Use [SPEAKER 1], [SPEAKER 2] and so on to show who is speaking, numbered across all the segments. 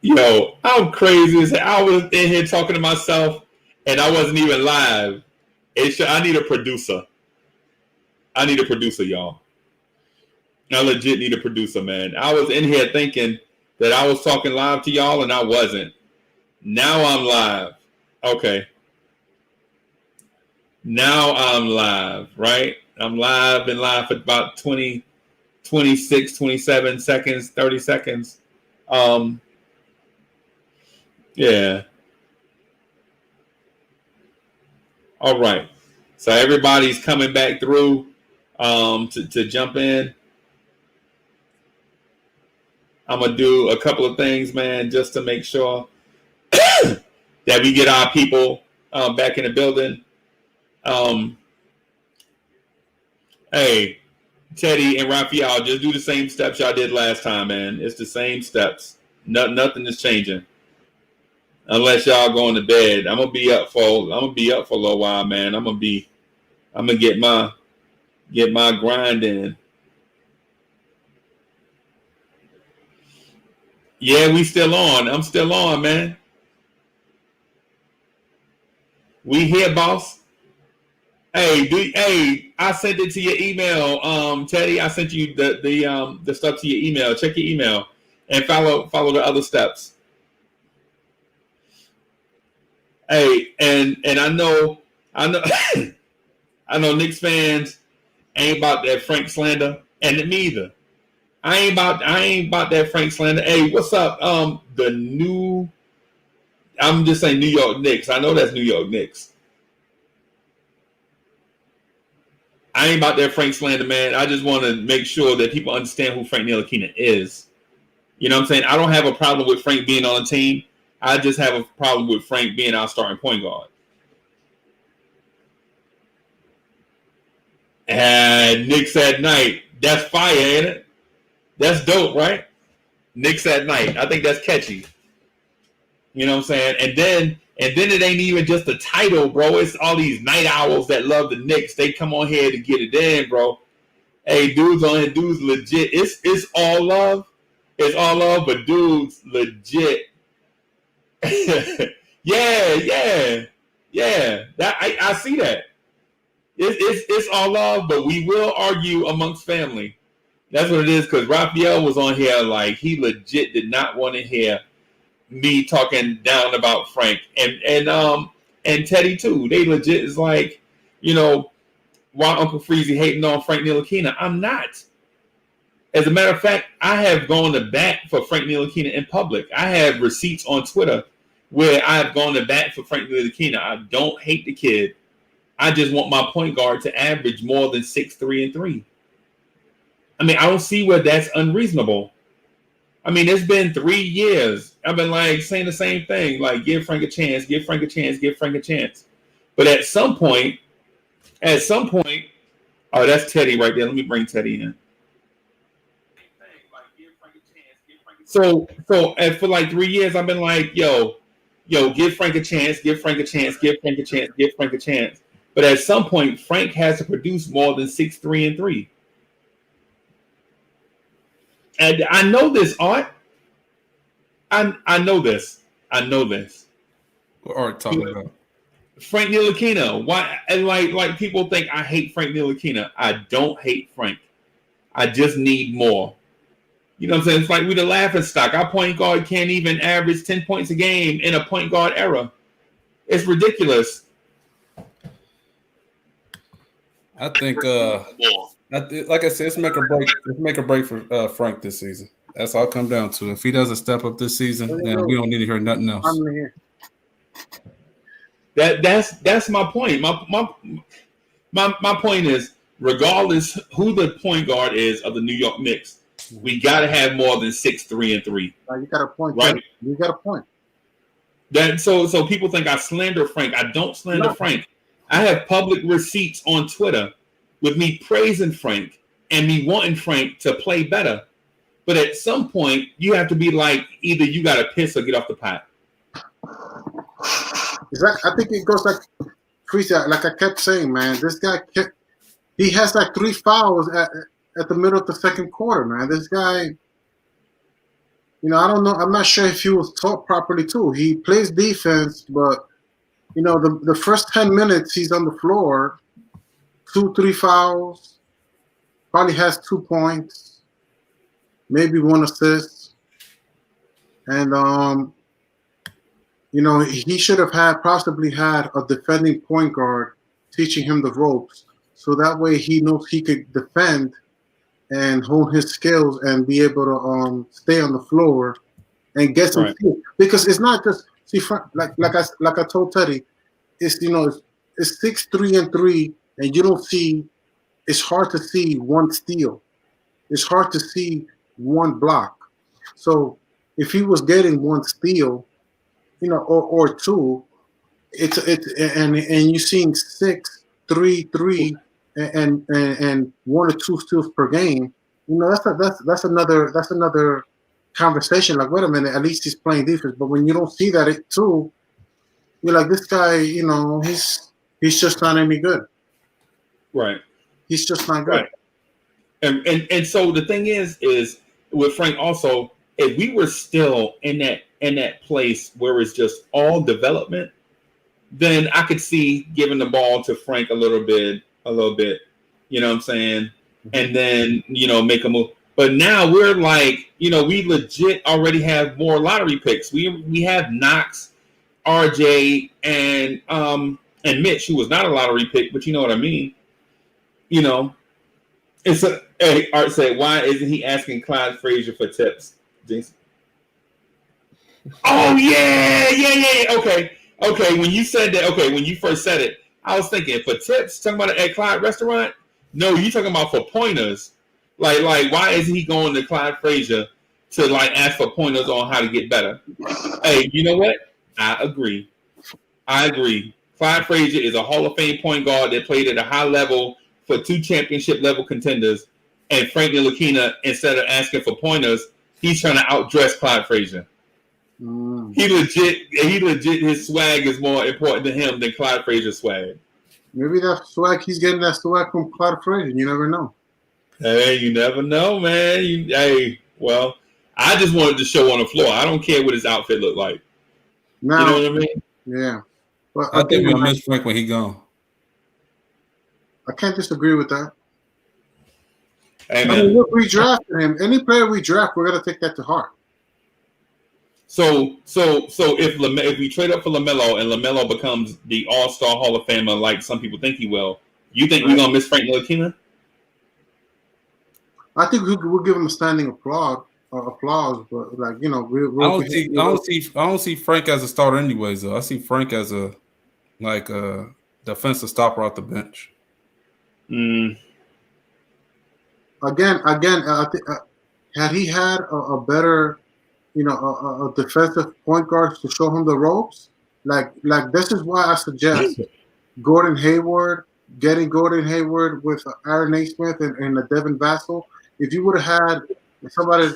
[SPEAKER 1] Yo, I'm crazy as hell. I was in here talking to myself, and I wasn't even live. I need a producer. I need a producer, y'all. I legit need a producer, man. I was in here thinking that I was talking live to y'all, and I wasn't. Now I'm live. Okay. Now I'm live, right? I'm live, been live for about 20, 26, 27 seconds, 30 seconds. Yeah. All right. So everybody's coming back through to jump in. I'm going to do a couple of things, man, just to make sure that we get our people back in the building. Hey, Teddy and Raphael, just do the same steps y'all did last time, man. It's the same steps. Nothing is changing. Unless y'all going to bed. I'm gonna be up for a little while, man. I'm gonna get my grind in. Yeah, we still on. I'm still on, man. We here, boss. Hey, I sent it to your email, Teddy. I sent you the stuff to your email. Check your email and follow the other steps. Hey, and I know I know Knicks fans ain't about that Frank slander, and me either. I ain't about that Frank slander. Hey, what's up? I'm just saying New York Knicks. I know that's New York Knicks. I ain't about that Frank slander, man. I just want to make sure that people understand who Frank Ntilikina is. You know what I'm saying? I don't have a problem with Frank being on the team. I just have a problem with Frank being our starting point guard. And Knicks at night. That's fire, ain't it? That's dope, right? Knicks at night. I think that's catchy. You know what I'm saying? And then it ain't even just the title, bro. It's all these night owls that love the Knicks. They come on here to get it in, bro. Hey, dudes on here, dudes legit. It's all love. It's all love, but dudes legit. yeah. That I see that. It's all love, but we will argue amongst family. That's what it is, because Raphael was on here like he legit did not want to hear me talking down about Frank. And Teddy too. They legit is like, you know, why Uncle Freezy hating on Frank Ntilikina? I'm not. As a matter of fact, I have gone to bat for Frank Ntilikina in public. I have receipts on Twitter where I have gone to bat for Frank Ntilikina. I don't hate the kid. I just want my point guard to average more than 6, 3, and 3. I mean, I don't see where that's unreasonable. I mean, it's been 3 years. I've been like saying the same thing, like give Frank a chance, give Frank a chance, give Frank a chance. But at some point, oh, that's Teddy right there. Let me bring Teddy in. So and for like 3 years, I've been like, yo, give Frank a chance, give Frank a chance, give Frank a chance, give Frank a chance. But at some point, Frank has to produce more than 6, 3, and 3. And I know this, Art. I know this.
[SPEAKER 2] What Art talking about?
[SPEAKER 1] Frank Ntilikina. Why? And like people think I hate Frank Ntilikina. I don't hate Frank. I just need more. You know what I'm saying? It's like we the laughing stock. Our point guard can't even average 10 points a game in a point guard era. It's ridiculous.
[SPEAKER 2] I think like I said, let's make a break for Frank this season. That's all it come down to. If he doesn't step up this season, then we don't need to hear nothing else.
[SPEAKER 1] That's my point. My point is, regardless who the point guard is of the New York Knicks, we got to have more than 6, 3, and 3.
[SPEAKER 3] You got a point,
[SPEAKER 1] right?
[SPEAKER 3] You got a point.
[SPEAKER 1] That so people think I slander Frank. I don't slander Frank. I have public receipts on Twitter with me praising Frank and me wanting Frank to play better. But at some point, you have to be like, either you got to piss or get off the pot.
[SPEAKER 3] Exactly. I think it goes like Freezy. Like I kept saying, man, this guy he has like 3 fouls at the middle of the second quarter, man. This guy, I don't know. I'm not sure if he was taught properly too. He plays defense, but the first 10 minutes he's on the floor, 2, 3 fouls, probably has 2 points, maybe 1 assist, and he should have possibly had a defending point guard teaching him the ropes, so that way he knows he could defend and hone his skills and be able to stay on the floor and get some feel. Because it's not just like I told Teddy, it's it's 6-3-3, and you don't see. It's hard to see one steal. It's hard to see one block. So if he was getting one steal, or two, and you're seeing 6-3-3 and 1 or 2 steals per game. That's another conversation. Like, wait a minute, at least he's playing defense. But when you don't see that too, you're like, this guy, he's just not any good.
[SPEAKER 1] Right.
[SPEAKER 3] He's just not good.
[SPEAKER 1] Right. And so the thing is with Frank also, if we were still in that place where it's just all development, then I could see giving the ball to Frank a little bit, you know what I'm saying? And then, make a move. But now we're like, we legit already have more lottery picks. We have Knox, RJ, and Mitch, who was not a lottery pick, but you know what I mean. It's Art said, why isn't he asking Clyde Frazier for tips? Jason? Oh yeah. Okay. When you said that, when you first said it, I was thinking for tips, talking about it at Clyde restaurant. No, you talking about for pointers. Like why isn't he going to Clyde Frazier to ask for pointers on how to get better? Hey, you know what? I agree. Clyde Frazier is a Hall of Fame point guard that played at a high level for 2 championship level contenders, and Frank Ntilikina, instead of asking for pointers, he's trying to outdress Clyde Frazier. He legit, his swag is more important to him than Clyde Frazier's swag.
[SPEAKER 3] Maybe that swag, he's getting that swag from Clyde Frazier. You never know.
[SPEAKER 1] Hey, you never know, man. Well, I just wanted to show on the floor. I don't care what his outfit looked like.
[SPEAKER 3] Now,
[SPEAKER 1] you know what I mean?
[SPEAKER 3] Yeah. But
[SPEAKER 2] I think we'll miss Frank when he gone.
[SPEAKER 3] I can't disagree with that.
[SPEAKER 1] Hey, man.
[SPEAKER 3] Look, we drafted him. Any player we draft, we're gonna take that to heart.
[SPEAKER 1] So if we trade up for LaMelo and LaMelo becomes the All-Star Hall of Famer like some people think he will, you think we're gonna miss Frank Ntilikina?
[SPEAKER 3] I think we'll give him a standing applause, but I
[SPEAKER 2] don't see Frank as a starter anyways. Though I see Frank as a defensive stopper off the bench.
[SPEAKER 3] Again, I think had he had a better, a defensive point guard to show him the ropes, like this is why I suggest Gordon Hayward, getting Gordon Hayward with Aaron Naismith and Devin Vassell. If you would have had somebody,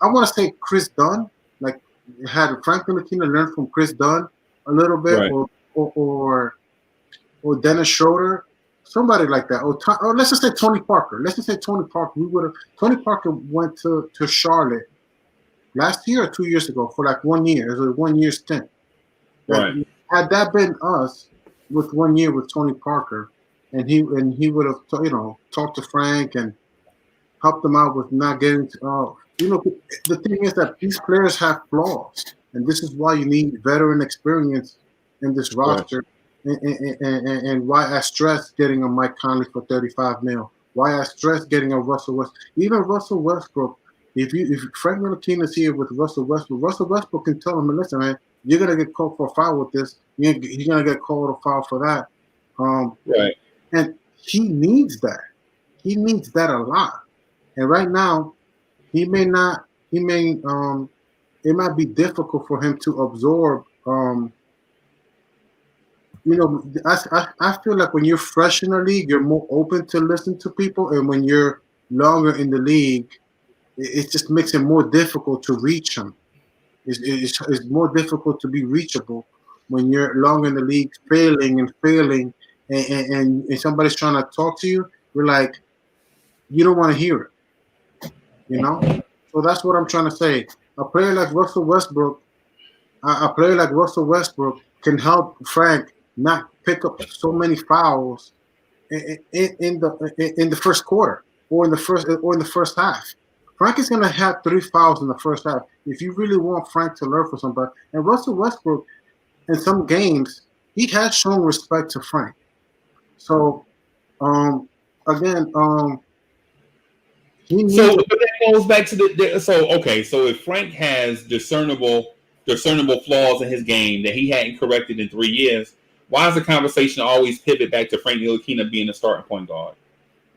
[SPEAKER 3] I want to say Chris Dunn, like had Frank Ntilikina learn from Chris Dunn a little bit, right. or Dennis Schroeder, somebody like that, or let's just say Tony Parker. Tony Parker went to Charlotte last year or 2 years ago for 1 year. It was a 1 year stint.
[SPEAKER 1] Right.
[SPEAKER 3] Had that been us with 1 year with Tony Parker, and he would have talked to Frank and helped them out with not getting to. The thing is that these players have flaws, and this is why you need veteran experience in this roster. Right. And why I stress getting a Mike Conley for $35 million. Why I stress getting a Russell Westbrook. Even Russell Westbrook. If Frank Ntilikina is here with Russell Westbrook can tell him, listen, man, you're gonna get called for a foul with this. You're gonna get called a foul for that.
[SPEAKER 1] Right.
[SPEAKER 3] And he needs that. He needs that a lot. And right now, it might be difficult for him to absorb. I feel like when you're fresh in the league, you're more open to listen to people, and when you're longer in the league, it just makes it more difficult to reach them. It's more difficult to be reachable when you're long in the league, failing, and somebody's trying to talk to you. You're like, you don't want to hear it. So that's what I'm trying to say. a player like Russell Westbrook, a player like Russell Westbrook can help Frank not pick up so many fouls in the first quarter or in the first half. Frank is going to have 3 fouls in the first half. If you really want Frank to learn from somebody, and Russell Westbrook in some games he has shown respect to Frank. So again, he needs.
[SPEAKER 1] So but that goes back to so if Frank has discernible flaws in his game that he hadn't corrected in 3 years, why does the conversation always pivot back to Frank Ntilikina being a starting point guard?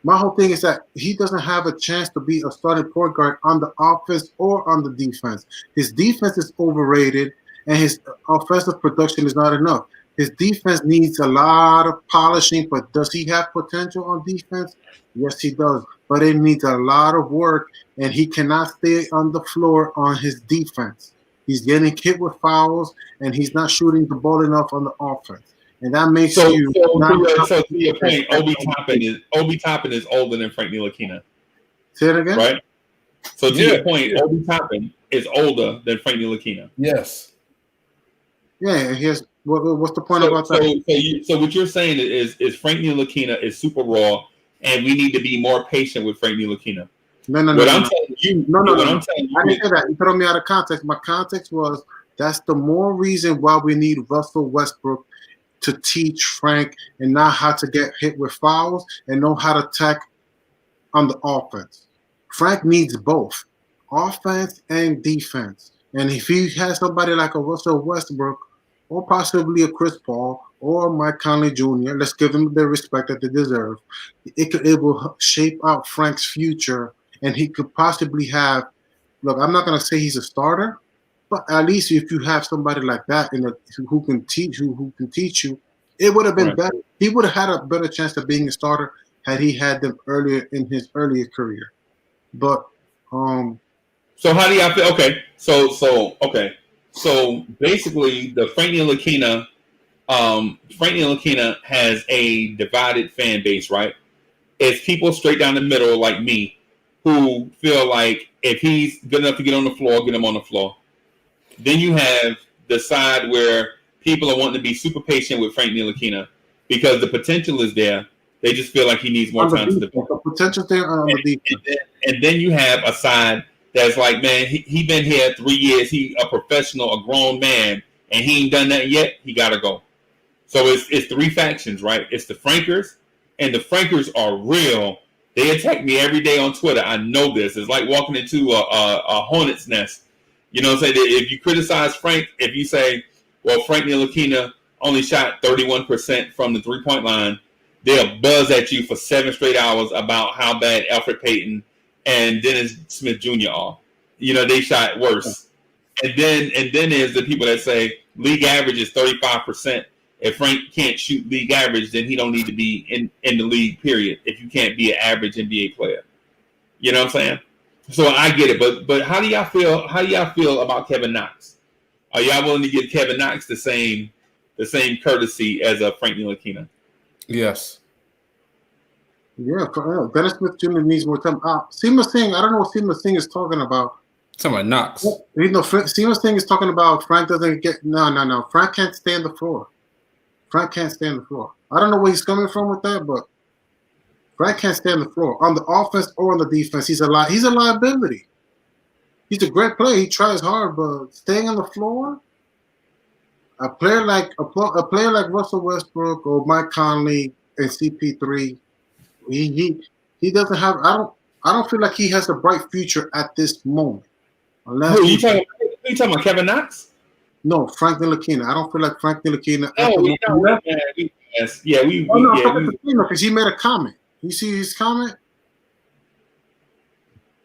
[SPEAKER 3] My whole thing is that he doesn't have a chance to be a starting point guard on the offense or on the defense. His defense is overrated, and his offensive production is not enough. His defense needs a lot of polishing, but does he have potential on defense? Yes, he does. But it needs a lot of work, and he cannot stay on the floor on his defense. He's getting hit with fouls, and he's not shooting the ball enough on the offense. And that makes
[SPEAKER 1] so,
[SPEAKER 3] you.
[SPEAKER 1] So to your point, Obi Toppin is older than Frank Ntilikina.
[SPEAKER 3] Say it again.
[SPEAKER 1] Right. So to your point, Obi Toppin is older than Frank Ntilikina.
[SPEAKER 2] Yes.
[SPEAKER 3] Yeah. What's the point about that?
[SPEAKER 1] So what you're saying is Frank Ntilikina is super raw, and we need to be more patient with Frank Ntilikina.
[SPEAKER 3] No.
[SPEAKER 1] I'm telling you,
[SPEAKER 3] I didn't say that. You throw me out of context. My context was that's the more reason why we need Russell Westbrook to teach Frank and know how to get hit with fouls and know how to attack on the offense. Frank needs both offense and defense. And if he has somebody like a Russell Westbrook or possibly a Chris Paul or Mike Conley Jr., let's give them the respect that they deserve, it will shape out Frank's future, and he could possibly have, look, I'm not going to say he's a starter, but at least if you have somebody like that who can teach you, it would have been better. He would have had a better chance of being a starter had he had them earlier in his earlier career. But
[SPEAKER 1] so how do y'all feel? Okay, so basically the Frank Ntilikina has a divided fan base, right? It's people straight down the middle like me who feel like if he's good enough to get on the floor, get him on the floor. Then you have the side where people are wanting to be super patient with Frank Ntilikina because the potential is there. They just feel like he needs more time to develop.
[SPEAKER 3] The potential there on the defense.
[SPEAKER 1] And then you have a side that's like, man, he been here 3 years. He a professional, a grown man, and he ain't done that yet. He got to go. So it's 3 factions, right? It's the Frankers, and the Frankers are real. They attack me every day on Twitter. I know this. It's like walking into a hornet's nest. You know what I'm saying? If you criticize Frank, if you say, well, Frank Ntilikina only shot 31% from the 3-point line, they'll buzz at you for 7 straight hours about how bad Alfred Payton and Dennis Smith Jr. are. You know, they shot worse. And then there's the people that say league average is 35%. If Frank can't shoot league average, then he don't need to be in the league, period, if you can't be an average NBA player. You know what I'm saying? So I get it, but how do y'all feel? How do y'all feel about Kevin Knox? Are y'all willing to give Kevin Knox the same courtesy as a Frank Ntilikina?
[SPEAKER 2] Yes.
[SPEAKER 3] Yeah, Dennis Smith Jr. needs more time. Seema Singh, I don't know what Seema Singh is talking about.
[SPEAKER 2] Talking about Knox.
[SPEAKER 3] You know, Seema Singh is talking about Frank doesn't get no. Frank can't stay on the floor. Frank can't stay on the floor. I don't know where he's coming from with that, but Frank can't stay on the floor on the offense or on the defense. He's a liability. He's a great player. He tries hard, but staying on the floor, a player like Russell Westbrook or Mike Conley and CP3, he doesn't have. I don't feel like he has a bright future at this moment.
[SPEAKER 1] Who you talking about? Kevin Knox?
[SPEAKER 3] No, Frank Ntilikina. I don't feel like Frank Ntilikina.
[SPEAKER 1] Because
[SPEAKER 3] he made a comment. You see his comment?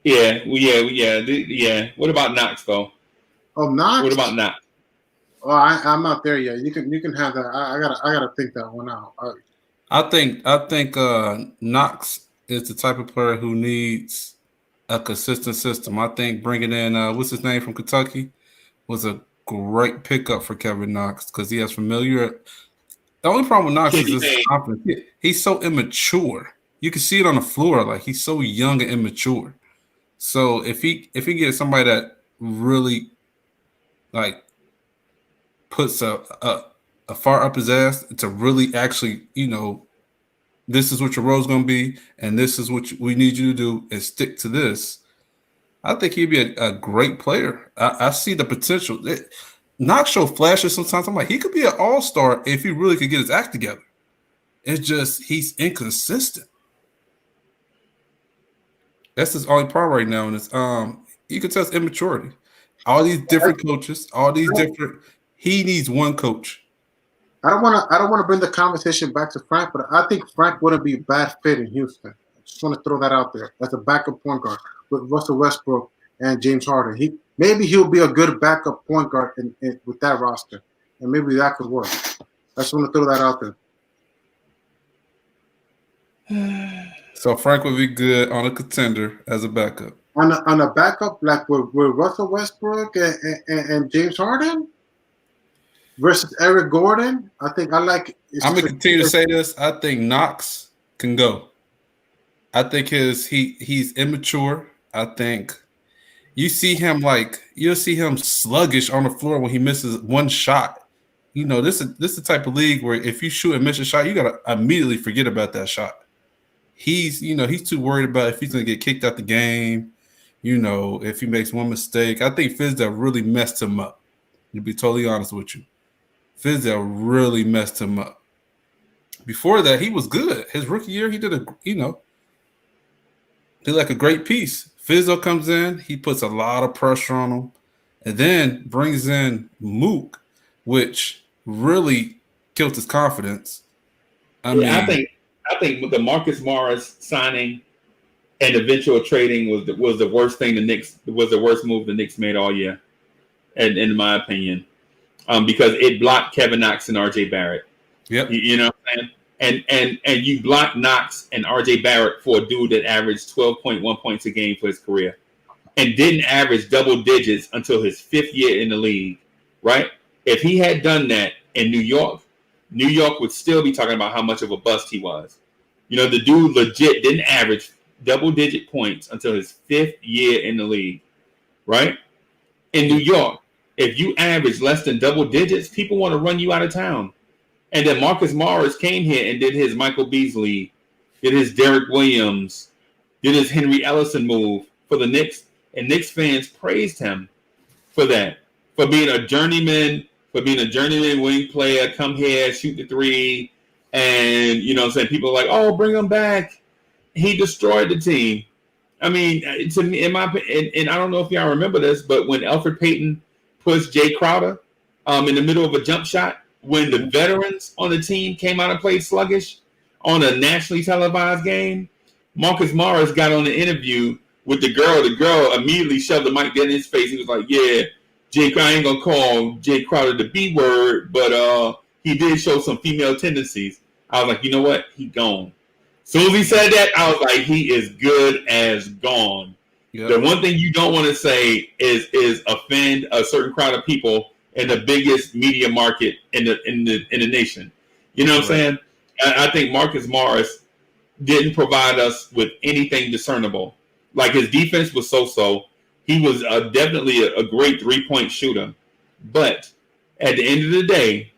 [SPEAKER 1] Yeah. What about Knox though?
[SPEAKER 3] Oh, Knox.
[SPEAKER 1] What about Knox?
[SPEAKER 3] Oh, I'm not there yet. You can have that. I gotta think that one out.
[SPEAKER 2] I think Knox is the type of player who needs a consistent system. I think bringing in what's his name from Kentucky was a great pickup for Kevin Knox because he has familiar. The only problem with Knox is his confidence. He's so immature. You can see it on the floor. Like he's so young and immature. So if he gets somebody that really like puts a far up his ass to really actually, this is what your role's going to be, and this is what we need you to do, and stick to this. I think he'd be a great player. I see the potential. Knox show flashes sometimes. I'm like, he could be an all-star if he really could get his act together. It's just he's inconsistent. That's his only problem right now, and it's you can tell it's immaturity. All these different coaches, he needs one coach.
[SPEAKER 3] I don't want to bring the conversation back to Frank, but I think Frank wouldn't be a bad fit in Houston. I just want to throw that out there as a backup point guard with Russell Westbrook and James Harden. He'll be a good backup point guard with that roster, and maybe that could work. I just want to throw that out
[SPEAKER 2] there. So Frank would be good on a contender as a backup.
[SPEAKER 3] On a backup, like with Russell Westbrook and James Harden versus Eric Gordon, I think I like.
[SPEAKER 2] I'm gonna continue to say this. I think Knox can go. I think he's immature. I think you'll see him sluggish on the floor when he misses one shot. This is the type of league where if you shoot and miss a shot, you gotta immediately forget about that shot. He's too worried about if he's gonna get kicked out the game. If he makes one mistake. I think Fizdale really messed him up. To be totally honest with you. Fizdale really messed him up. Before that, he was good. His rookie year, he did like a great piece. Fizdale comes in, he puts a lot of pressure on him, and then brings in Mook, which really killed his confidence.
[SPEAKER 1] I think the Marcus Morris signing and eventual trading was the worst thing the worst move the Knicks made all year, and in my opinion. Because it blocked Kevin Knox and RJ Barrett.
[SPEAKER 2] Yep.
[SPEAKER 1] You know what I'm saying? And you blocked Knox and RJ Barrett for a dude that averaged 12.1 points a game for his career and didn't average double digits until his 5th year in the league, right? If he had done that in New York would still be talking about how much of a bust he was. The dude legit didn't average double-digit points until his 5th year in the league, right? In New York, if you average less than double digits, people want to run you out of town. And then Marcus Morris came here and did his Michael Beasley, did his Derek Williams, did his Henry Ellison move for the Knicks. And Knicks fans praised him for that, for being a journeyman wing player, come here, shoot the three. And, people are like, oh, bring him back. He destroyed the team. I mean, to me, in my opinion, and I don't know if y'all remember this, but when Elfrid Payton pushed Jay Crowder in the middle of a jump shot, when the veterans on the team came out and played sluggish on a nationally televised game, Marcus Morris got on the interview with the girl. The girl immediately shoved the mic down in his face. He was like, yeah, I ain't going to call Jay Crowder the B word, but he did show some female tendencies. I was like, you know what? He gone. As soon as he said that, I was like, he is good as gone. Yep. The one thing you don't want to say is offend a certain crowd of people in the biggest media market in the nation. You know what I'm saying? I think Marcus Morris didn't provide us with anything discernible. Like his defense was so-so. He was definitely a great 3-point shooter. But at the end of the day,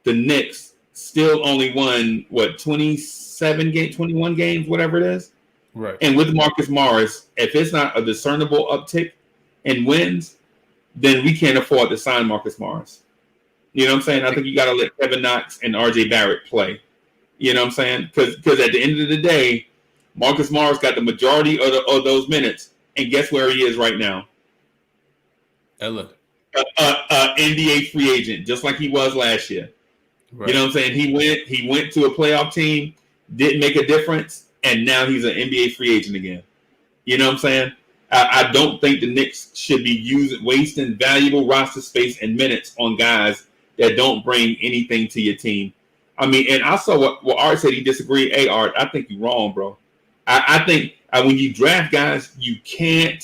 [SPEAKER 1] the Knicks still only won, 27 games, 21 games, whatever it is.
[SPEAKER 2] Right.
[SPEAKER 1] And with Marcus Morris, if it's not a discernible uptick in wins, then we can't afford to sign Marcus Morris. You know what I'm saying? I think you got to let Kevin Knox and RJ Barrett play. You know what I'm saying? Because at the end of the day, Marcus Morris got the majority of those minutes. And guess where he is right now?
[SPEAKER 2] Ella.
[SPEAKER 1] NBA free agent, just like he was last year. Right. You know what I'm saying? He went to a playoff team, didn't make a difference, and now he's an NBA free agent again. You know what I'm saying? I don't think the Knicks should be wasting valuable roster space and minutes on guys that don't bring anything to your team. I mean, and I saw what Art said. He disagreed. Hey, Art, I think you're wrong, bro. I think when you draft guys, you can't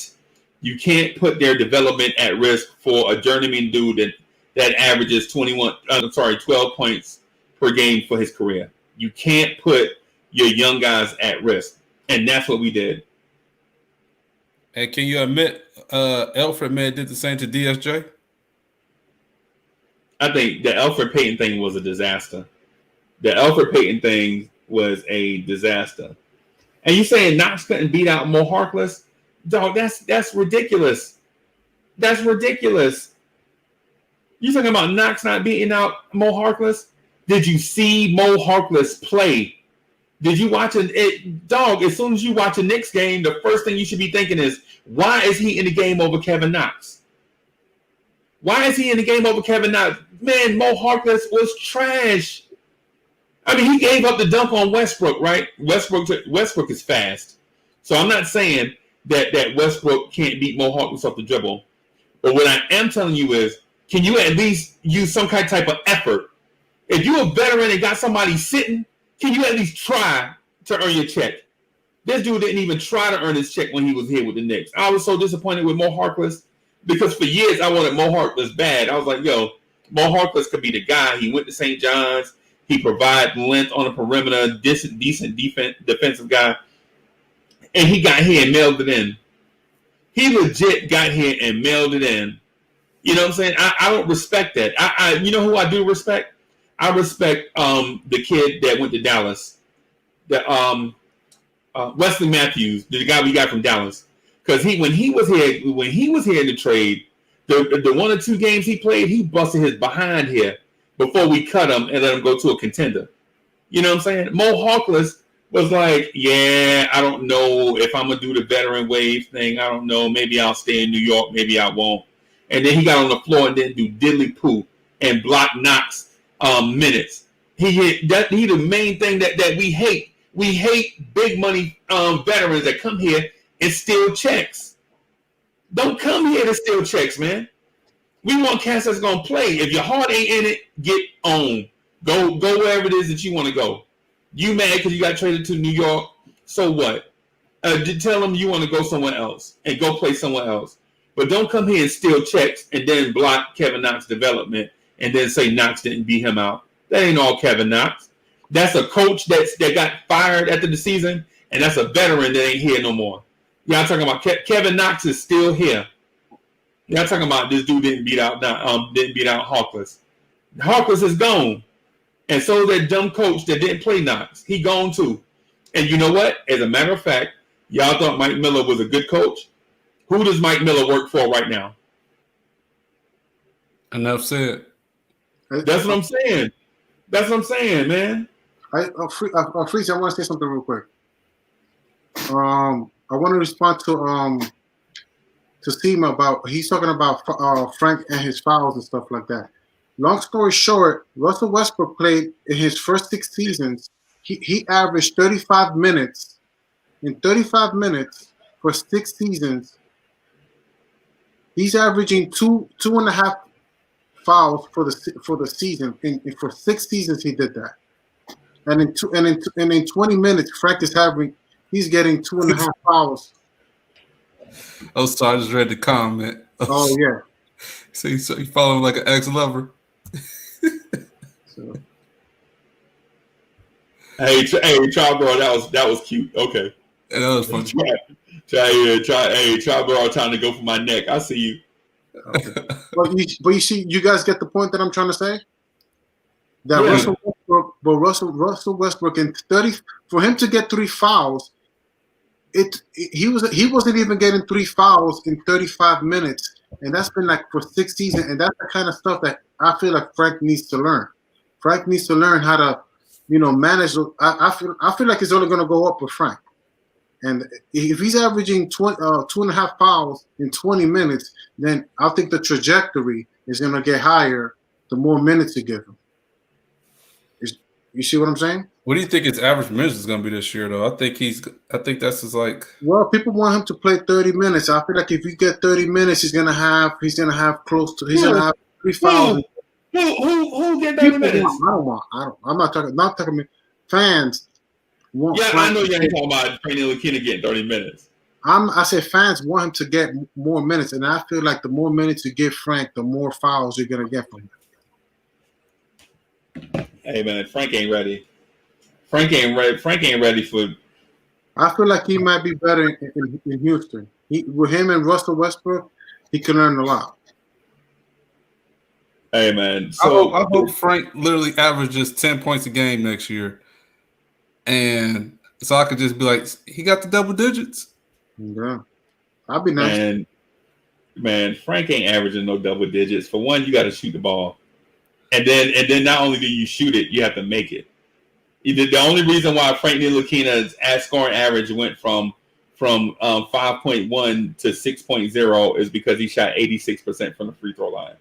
[SPEAKER 1] put their development at risk for a journeyman dude that averages 12 points per game for his career. You can't put your young guys at risk, and that's what we did.
[SPEAKER 2] Hey, can you admit Alfred man did the same to DSJ?
[SPEAKER 1] I think the Alfred Payton thing was a disaster. The Alfred Payton thing was a disaster. And you saying Knox couldn't beat out Mo Harkless? Dog, that's ridiculous. That's ridiculous. You talking about Knox not beating out Mo Harkless? Did you see Mo Harkless play? Did you watch it? Dog, as soon as you watch a Knicks game, the first thing you should be thinking is, why is he in the game over Kevin Knox? Why is he in the game over Kevin Knox? Man, Mo Harkless was trash. I mean, he gave up the dunk on Westbrook, right? Westbrook is fast. So I'm not saying that Westbrook can't beat Mo Harkless off the dribble. But what I am telling you is, can you at least use some kind of type of effort? If you're a veteran and got somebody sitting, can you at least try to earn your check? This dude didn't even try to earn his check when he was here with the Knicks. I was so disappointed with Mo Harkless because for years I wanted Mo Harkless bad. I was like, yo, Mo Harkless could be the guy. He went to St. John's. He provides length on the perimeter, decent defensive guy. And he got here and mailed it in. He legit got here and mailed it in. You know what I'm saying? I don't respect that. You know who I do respect? I respect the kid that went to Dallas. Wesley Matthews, the guy we got from Dallas. Because when he was here in the trade, the 1 or 2 games he played, he busted his behind here before we cut him and let him go to a contender. You know what I'm saying? Mo Harkless was like, yeah, I don't know if I'm going to do the veteran wave thing. I don't know. Maybe I'll stay in New York. Maybe I won't. And then he got on the floor and didn't do diddly poo and block Knox minutes. He the main thing that we hate. We hate big money veterans that come here and steal checks. Don't come here to steal checks, man. We want cats that's gonna play. If your heart ain't in it, get on. Go wherever it is that you want to go. You mad because you got traded to New York? So what? Tell them you want to go somewhere else and go play somewhere else. But don't come here and steal checks and then block Kevin Knox's development and then say Knox didn't beat him out. That ain't all Kevin Knox. That's a coach that got fired after the season, and that's a veteran that ain't here no more. Y'all talking about Kevin Knox is still here. Y'all talking about this dude didn't beat out Harkless. Harkless is gone, and so is that dumb coach that didn't play Knox. He gone too. And you know what? As a matter of fact, y'all thought Mike Miller was a good coach. Who does Mike Miller work for right now?
[SPEAKER 2] Enough said.
[SPEAKER 1] That's what I'm saying. That's what I'm saying, man.
[SPEAKER 3] Freeze, I want to say something real quick. I want to respond to Seema about he's talking about Frank and his fouls and stuff like that. Long story short, Russell Westbrook played in his first 6 seasons. He averaged 35 minutes. In 35 minutes for 6 seasons, he's averaging two and a half fouls for the season. For 6 seasons, he did that. And in 20 minutes, Frank is he's getting 2.5 fouls.
[SPEAKER 2] Oh, sorry, I just read the comment.
[SPEAKER 3] Oh yeah.
[SPEAKER 2] So you follow him like an ex-lover.
[SPEAKER 3] So.
[SPEAKER 1] Hey, Charborough, that was cute. Okay.
[SPEAKER 2] Yeah, that was funny.
[SPEAKER 3] Charborough
[SPEAKER 1] trying to go for my neck. I see you.
[SPEAKER 3] Okay. but you see, you guys get the point that I'm trying to say. That
[SPEAKER 1] Yeah.
[SPEAKER 3] Russell Westbrook in 30 for him to get 3 fouls, he wasn't even getting 3 fouls in 35 minutes, and that's been like for 6 seasons, and that's the kind of stuff that I feel like Frank needs to learn. Frank needs to learn how to, manage. I feel like it's only going to go up with Frank, and if he's averaging 2.5 fouls in 20 minutes, then I think the trajectory is going to get higher the more minutes you give him. You see what I'm saying?
[SPEAKER 2] What do you think his average minutes is going to be this year, though? I think that's his like.
[SPEAKER 3] Well, people want him to play 30 minutes. I feel like if you get 30 minutes, he's gonna have close to. He's gonna have 3 fouls.
[SPEAKER 1] Who get 30 minutes?
[SPEAKER 3] I'm not talking. Fans want.
[SPEAKER 1] Yeah,
[SPEAKER 3] Frank
[SPEAKER 1] I know you ain't talking about Trey Ntilikina getting 30 minutes.
[SPEAKER 3] I say fans want him to get more minutes, and I feel like the more minutes you give Frank, the more fouls you're gonna get from him.
[SPEAKER 1] Hey man, Frank ain't ready. Frank ain't ready for.
[SPEAKER 3] I feel like he might be better in Houston. With him and Russell Westbrook, he can learn a lot.
[SPEAKER 1] Hey man,
[SPEAKER 2] I hope Frank literally averages 10 points a game next year, and so I could just be like, he got the double digits.
[SPEAKER 3] Yeah, that'd be nice.
[SPEAKER 1] Man, Frank ain't averaging no double digits. For one, you got to shoot the ball, and then not only do you shoot it, you have to make it. The only reason why Frank Ntilikina's scoring average went from 5.1 to 6.0 is because he shot 86% from the free throw line.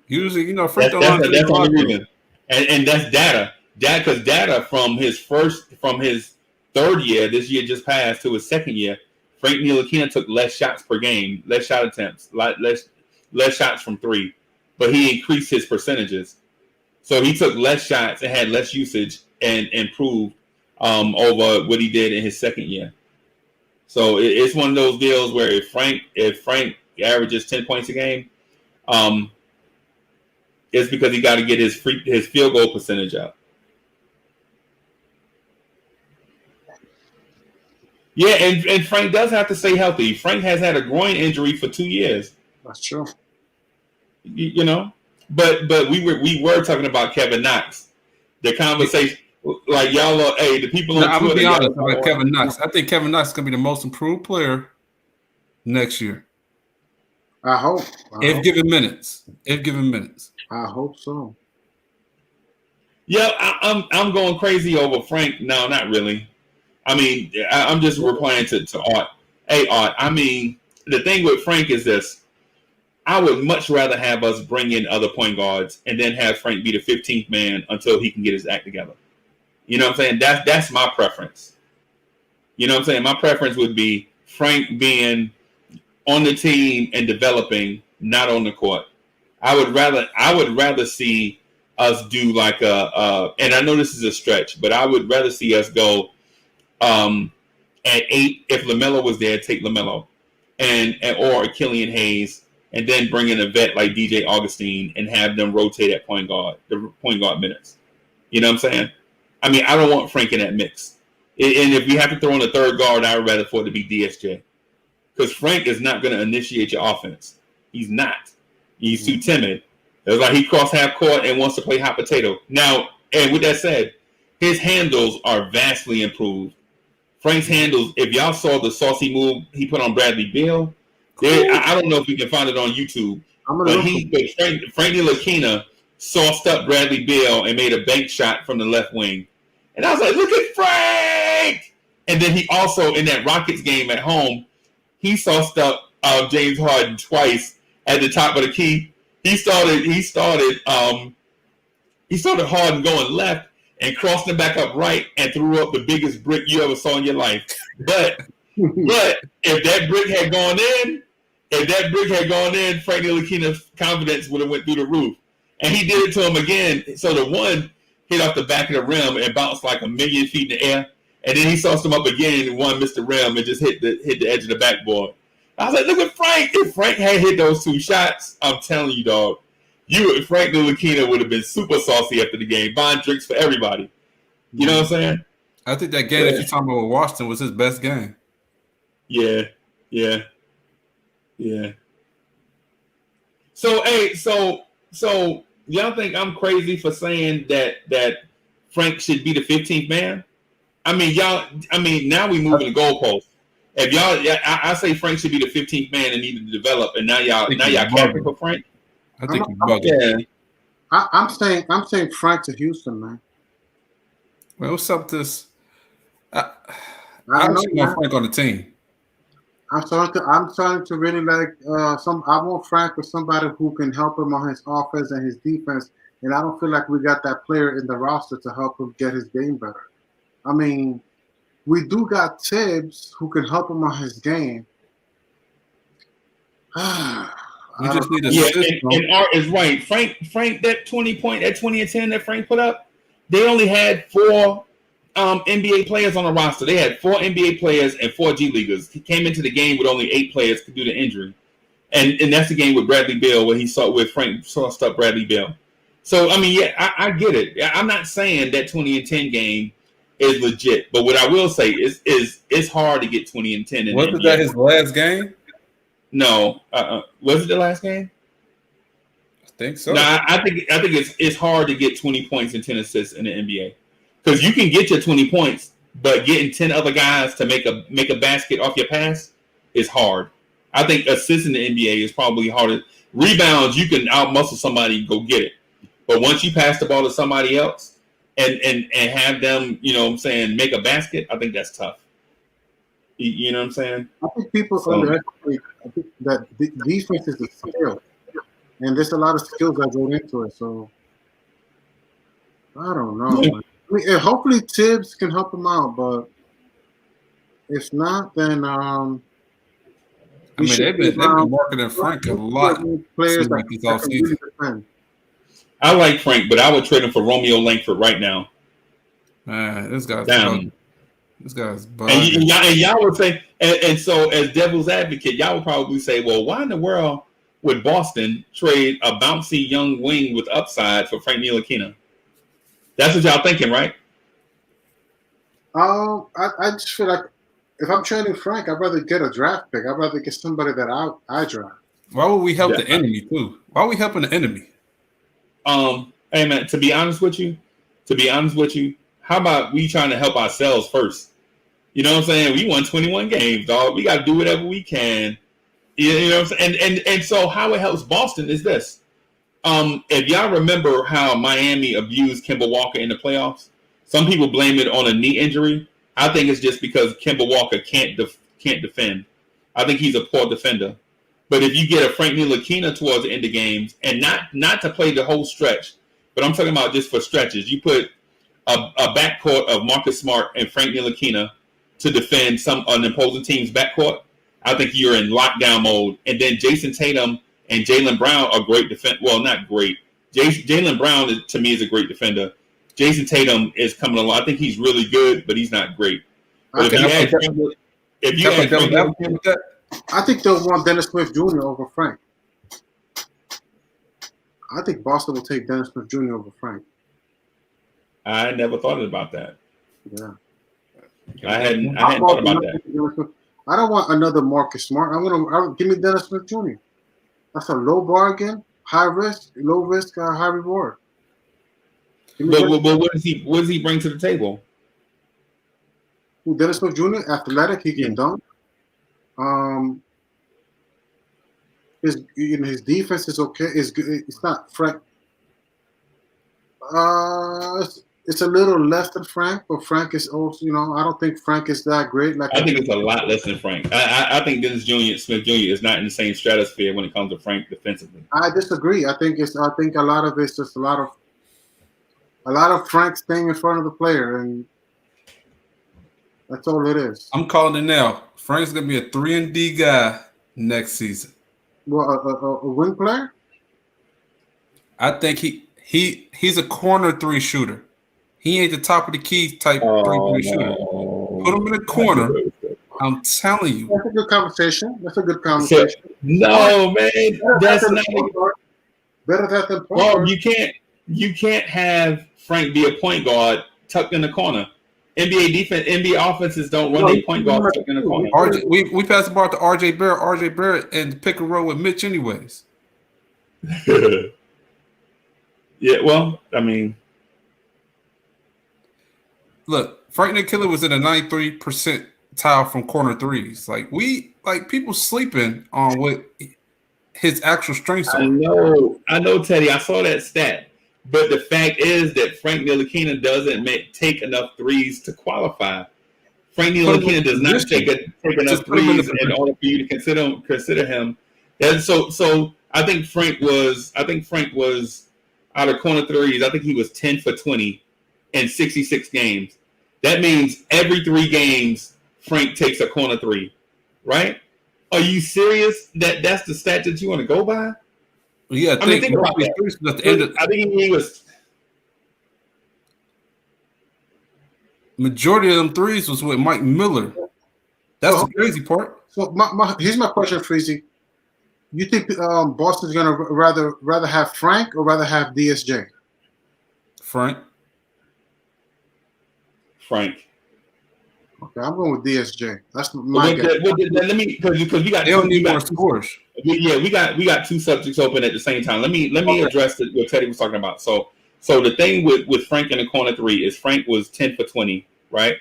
[SPEAKER 2] Usually, Frank
[SPEAKER 1] that's the only reason, and that's data. Because data from his third year, this year just passed, to his second year, Frank Ntilikina took less shots per game, less shot attempts, less shots from three, but he increased his percentages. So he took less shots and had less usage and improved over what he did in his second year. So it's one of those deals where if Frank averages 10 points a game, it's because he got to get his field goal percentage up. Yeah, and Frank does have to stay healthy. Frank has had a groin injury for 2 years.
[SPEAKER 3] That's true.
[SPEAKER 1] But we were talking about Kevin Knox. The conversation, like y'all are, the people on Twitter.
[SPEAKER 2] I'm gonna be honest about Kevin Knox. I think Kevin Knox is gonna be the most improved player next year.
[SPEAKER 3] I hope.
[SPEAKER 2] If given minutes.
[SPEAKER 3] I hope so.
[SPEAKER 1] Yeah, I'm going crazy over Frank. No, not really. I mean, I'm just replying to Art. Hey, Art, I mean, the thing with Frank is this. I would much rather have us bring in other point guards and then have Frank be the 15th man until he can get his act together. You know what I'm saying? That's my preference. You know what I'm saying? My preference would be Frank being on the team and developing, not on the court. I would rather see us do like and I know this is a stretch, but I would rather see us go at 8 if LaMelo was there, take LaMelo or Killian Hayes, and then bring in a vet like DJ Augustine and have them rotate at point guard, the point guard minutes. You know what I'm saying? I mean, I don't want Frank in that mix. And if we have to throw in a third guard, I would rather for it to be DSJ. Because Frank is not going to initiate your offense. He's not. He's too timid. It's like he crossed half court and wants to play hot potato. Now, and with that said, his handles are vastly improved. Frank's handles, if y'all saw the saucy move he put on Bradley Beal, I don't know if we can find it on YouTube, but Frank Ntilikina sauced up Bradley Beal and made a bank shot from the left wing. And I was like, look at Frank! And then he also, in that Rockets game at home, he sauced up James Harden twice at the top of the key. He started Harden going left and crossed him back up right and threw up the biggest brick you ever saw in your life. But if that brick had gone in, Frank Ntilikina's confidence would have went through the roof. And he did it to him again. So the one hit off the back of the rim and bounced like a million feet in the air. And then he sauced him up again and one missed the rim and just hit the edge of the backboard. I was like, look at Frank. If Frank had hit those 2 shots, I'm telling you, dog, Frank Ntilikina would have been super saucy after the game, buying drinks for everybody. You know what I'm saying?
[SPEAKER 2] I think that game that you're talking about with Washington was his best game.
[SPEAKER 1] Yeah. So y'all think I'm crazy for saying that Frank should be the 15th man? I mean, now we moving the goalposts. If y'all, I say Frank should be the 15th man and needed to develop, and now y'all capping for Frank.
[SPEAKER 2] I think you're bugging.
[SPEAKER 3] I'm saying Frank to Houston, man.
[SPEAKER 2] Well, what's up with this? I actually want Frank on the team.
[SPEAKER 3] I'm starting to really like I want Frank with somebody who can help him on his offense and his defense, and I don't feel like we got that player in the roster to help him get his game better. I mean, we do got Tibbs who can help him on his game.
[SPEAKER 2] We just need a
[SPEAKER 1] system. And Art is right. Frank, that 20 and 10 that Frank put up, they only had 4 NBA players on the roster. They had 4 NBA players and 4 G Leaguers. He came into the game with only 8 players due to injury. And that's the game with Bradley Beal where Frank sauced up Bradley Beal. So, I mean, yeah, I get it. I'm not saying that 20 and 10 game is legit. But what I will say is it's hard to get 20 and 10 in the
[SPEAKER 2] Wasn't
[SPEAKER 1] NBA.
[SPEAKER 2] that his last game?
[SPEAKER 1] No, was it the last game?
[SPEAKER 2] I think so.
[SPEAKER 1] No, I think it's hard to get 20 points and 10 assists in the NBA because you can get your 20 points, but getting 10 other guys to make a basket off your pass is hard. I think assists in the NBA is probably harder. Rebounds, you can outmuscle somebody and go get it, but once you pass the ball to somebody else and have them, you know what I'm saying, make a basket, I think that's tough. You know what I'm saying?
[SPEAKER 3] I think people underestimate. I think that defense is a skill, and there's a lot of skills that go into it. So I don't know.
[SPEAKER 1] Yeah.
[SPEAKER 3] Man. I mean, hopefully Tibbs can help him out, but if not, then
[SPEAKER 2] they've been marketing Frank a lot.
[SPEAKER 3] Players
[SPEAKER 2] like this all season.
[SPEAKER 3] Really defend.
[SPEAKER 1] I like Frank, but I would trade him for Romeo Langford right now.
[SPEAKER 2] Man, this guy's
[SPEAKER 1] down.
[SPEAKER 2] This guy's bugging.
[SPEAKER 1] And y'all would say, and so as devil's advocate, y'all would probably say, well, why in the world would Boston trade a bouncy young wing with upside for Frank Ntilikina? That's what y'all thinking, right?
[SPEAKER 3] I just feel like if I'm trading Frank, I'd rather get a draft pick. I'd rather get somebody that I draft.
[SPEAKER 2] Why would we help the enemy too? Why are we helping the enemy?
[SPEAKER 1] Hey man, to be honest with you, how about we trying to help ourselves first? You know what I'm saying? We won 21 games, dog. We got to do whatever we can. You know what I'm saying? And so how it helps Boston is this. If y'all remember how Miami abused Kemba Walker in the playoffs, some people blame it on a knee injury. I think it's just because Kemba Walker can't defend. I think he's a poor defender. But if you get a Frank Ntilikina towards the end of games, and not to play the whole stretch, but I'm talking about just for stretches, you put a backcourt of Marcus Smart and Frank Ntilikina to defend an opposing team's backcourt, I think you're in lockdown mode. And then Jason Tatum and Jaylen Brown are great defense. Well, not great. Jaylen Brown, to me, is a great defender. Jason Tatum is coming along. I think he's really good, but he's not great. But if you had Frank,
[SPEAKER 3] I think they'll want Dennis Smith Jr. over Frank. I think Boston will take Dennis Smith Jr. over Frank.
[SPEAKER 1] I never thought about that.
[SPEAKER 3] Yeah.
[SPEAKER 1] I hadn't thought about that.
[SPEAKER 3] I don't want another Marcus Smart. Give me Dennis Smith Jr. That's a low bargain, high risk, high reward.
[SPEAKER 1] But what does he bring to the table?
[SPEAKER 3] Dennis Smith Jr. Athletic, he can dunk. His defense is okay. It's good. It's not Frank. It's a little less than Frank, but Frank is also, I don't think Frank is that great.
[SPEAKER 1] I think it's a lot less than Frank. I think Dennis Smith Jr. is not in the same stratosphere when it comes to Frank defensively.
[SPEAKER 3] I disagree. I think a lot of it's just a lot of Frank staying in front of the player, and that's all it is.
[SPEAKER 2] I'm calling it now. Frank's gonna be a 3-and-D guy next season.
[SPEAKER 3] Well, a wing player?
[SPEAKER 2] I think he's a corner 3 shooter. He ain't the top of the key type 3-point shooter. Put him in the corner. I'm telling you.
[SPEAKER 3] That's a good conversation.
[SPEAKER 1] No, man, that's not
[SPEAKER 3] better than point
[SPEAKER 1] guard. You can't have Frank be a point guard tucked in the corner. NBA offenses don't run their point guard tucked in the corner.
[SPEAKER 2] We passed the ball to RJ Barrett. RJ Barrett and pick and roll with Mitch anyways.
[SPEAKER 1] Yeah, well, I mean,
[SPEAKER 2] look, Frank Ntilikina was in a 93 percentile from corner threes. People sleeping on what his actual strengths are.
[SPEAKER 1] I know, Teddy. I saw that stat. But the fact is that Frank Ntilikina doesn't take enough threes to qualify. Frank Ntilikina does not take enough threes in order for you to consider him. And so I think Frank was out of corner threes. I think he was 10 for 20 in 66 games. That means every 3 games Frank takes a corner 3, right? Are you serious? That's the stat that you want to go by?
[SPEAKER 2] Yeah,
[SPEAKER 1] think about that. I think he was.
[SPEAKER 2] Majority of them threes was with Mike Miller. That's the crazy part.
[SPEAKER 3] So here's my question, Freezy. You think Boston's gonna rather have Frank or rather have DSJ?
[SPEAKER 2] Frank.
[SPEAKER 1] Frank.
[SPEAKER 3] Okay, I'm going with DSJ. That's my guess.
[SPEAKER 1] Let me because we got
[SPEAKER 2] they don't need more scores.
[SPEAKER 1] We got two subjects open at the same time. Let me address what Teddy was talking about. So the thing with Frank in the corner three is Frank was 10 for 20, right?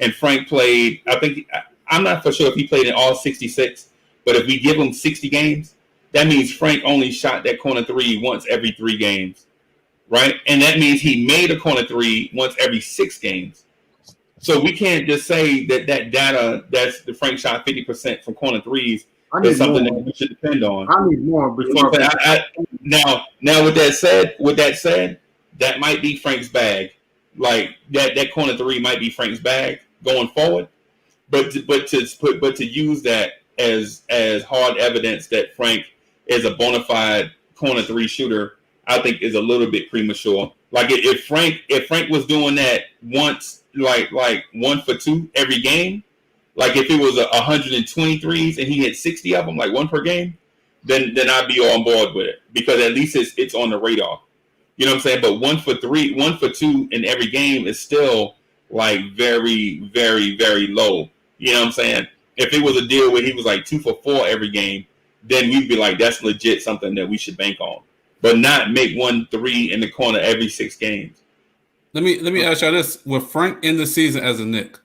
[SPEAKER 1] And Frank played. I think I'm not for sure if he played in all 66, but if we give him 60 games, that means Frank only shot that corner three once every 3 games, right? And that means he made a corner three once every 6 games. So we can't just say that data that's the Frank shot 50% from corner threes is something that we should depend on.
[SPEAKER 3] I need more before.
[SPEAKER 1] Now with that said, that might be Frank's bag. Like that corner three might be Frank's bag going forward. But to use that as hard evidence that Frank is a bona fide corner three shooter, I think is a little bit premature. Like if Frank was doing that once, like 1 for 2 every game, like if it was 123s and he hit 60 of them, like 1 per game, then I'd be on board with it because at least it's on the radar. You know what I'm saying? But 1 for 3, 1 for 2 in every game is still like very, very, very low. You know what I'm saying? If it was a deal where he was like 2 for 4 every game, then we'd be like, that's legit something that we should bank on. But not make 1 3 in the corner every 6 games.
[SPEAKER 2] Let me ask y'all this: with Frank in the season as a Knick,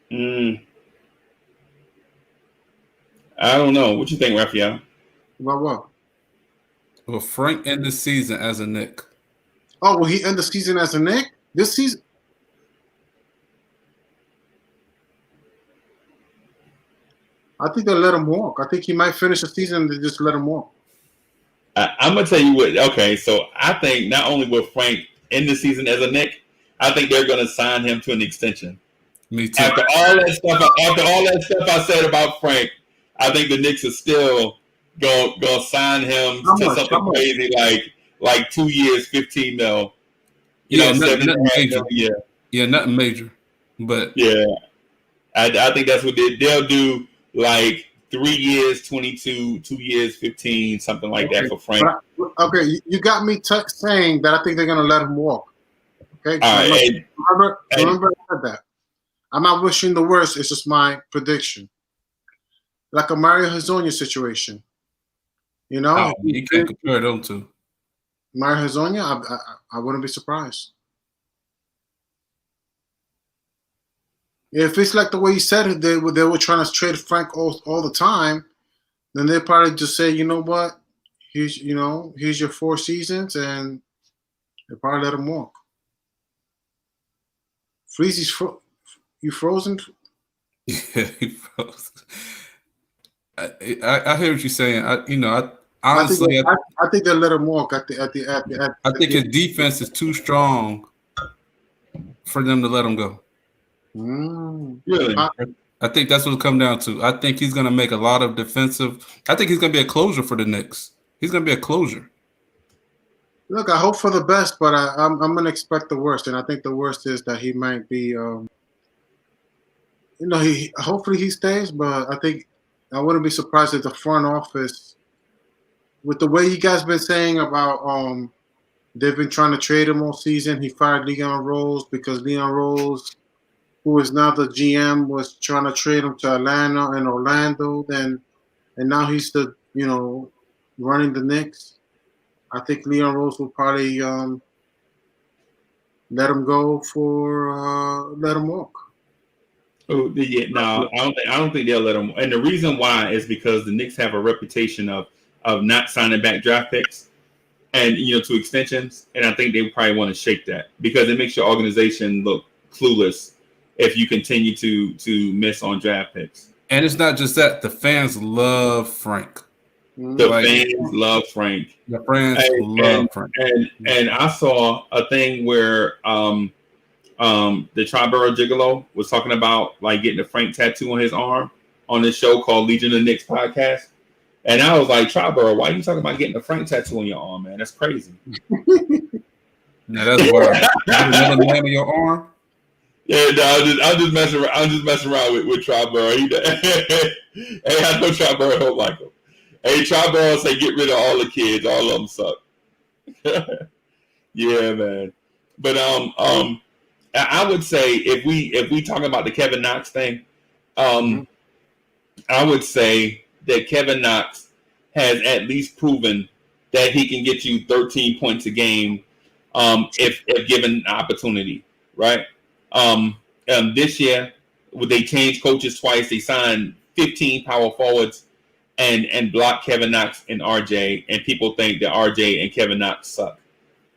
[SPEAKER 1] I don't know. What you think, Raphael?
[SPEAKER 3] About what?
[SPEAKER 2] with Frank in the season as a Knick,
[SPEAKER 3] Oh, will he end the season as a Knick? This season? I think they'll let him walk. I think he might finish the season and they just let him walk.
[SPEAKER 1] I'm gonna tell you what. Okay, so I think not only will Frank end the season as a Knick, I think they're gonna sign him to an extension.
[SPEAKER 2] me too.
[SPEAKER 1] After all that stuff I said about Frank, I think the Knicks are still gonna sign him to something crazy like 2 years, 15 mil. You know,
[SPEAKER 2] nothing major.
[SPEAKER 1] Yeah,
[SPEAKER 2] Yeah, nothing major. But
[SPEAKER 1] yeah. I think that's what they'll do. Like 3 years, 22, 2 years, 15, something like that for Frank.
[SPEAKER 3] Okay, you got me saying that I think they're gonna let him walk. Okay,
[SPEAKER 1] All right,
[SPEAKER 3] remember I said that. I'm not wishing the worst. It's just my prediction, like a Mario Hezonja situation. You know,
[SPEAKER 2] you can't compare them two.
[SPEAKER 3] Mario Hezonja, I wouldn't be surprised. If it's like the way you said it, they were trying to trade Frank all the time, then they probably just say, you know what, here's your 4 seasons, and they probably let him walk. Freezy's you frozen?
[SPEAKER 2] Yeah, he froze. I hear what you're saying. Honestly,
[SPEAKER 3] I think they'll let him walk at
[SPEAKER 2] I think his defense is too strong for them to let him go.
[SPEAKER 1] really?
[SPEAKER 2] I think that's what it'll come down to. I think he's going to make a lot of defensive. I think he's going to be a closure for the Knicks. He's going to be a closure.
[SPEAKER 3] Look, I hope for the best, but I'm going to expect the worst, and I think the worst is that he might be. Hopefully he stays, but I think I wouldn't be surprised if the front office, with the way you guys been saying about they've been trying to trade him all season. He fired Leon Rose because Leon Rose, who is now the GM, was trying to trade him to Atlanta and Orlando. And now he's running the Knicks. I think Leon Rose will probably let him go let him walk.
[SPEAKER 1] Oh, yeah, no, I don't think they'll let him. And the reason why is because the Knicks have a reputation of not signing back draft picks and to extensions. And I think they probably want to shake that because it makes your organization look clueless if you continue to miss on draft picks.
[SPEAKER 2] And it's not just that. The fans love Frank.
[SPEAKER 1] The fans love Frank.
[SPEAKER 2] The fans love Frank.
[SPEAKER 1] And I saw a thing where the Triborough Gigolo was talking about like getting a Frank tattoo on his arm on this show called Legion of Knicks podcast. And I was like, Triborough, why are you talking about getting a Frank tattoo on your arm, man? That's crazy.
[SPEAKER 2] Now that's wild. Another man on your arm?
[SPEAKER 1] Yeah, no, I'm just messing around with Triborough. Hey, I know Triborough don't like him. Hey, Charbel say get rid of all the kids. All of them suck. Yeah, man. But I would say if we talk about the Kevin Knox thing, I would say that Kevin Knox has at least proven that he can get you 13 points a game if given the opportunity, right? This year, they changed coaches twice. They signed 15 power forwards and blocked Kevin Knox and RJ, and people think that RJ and Kevin Knox suck.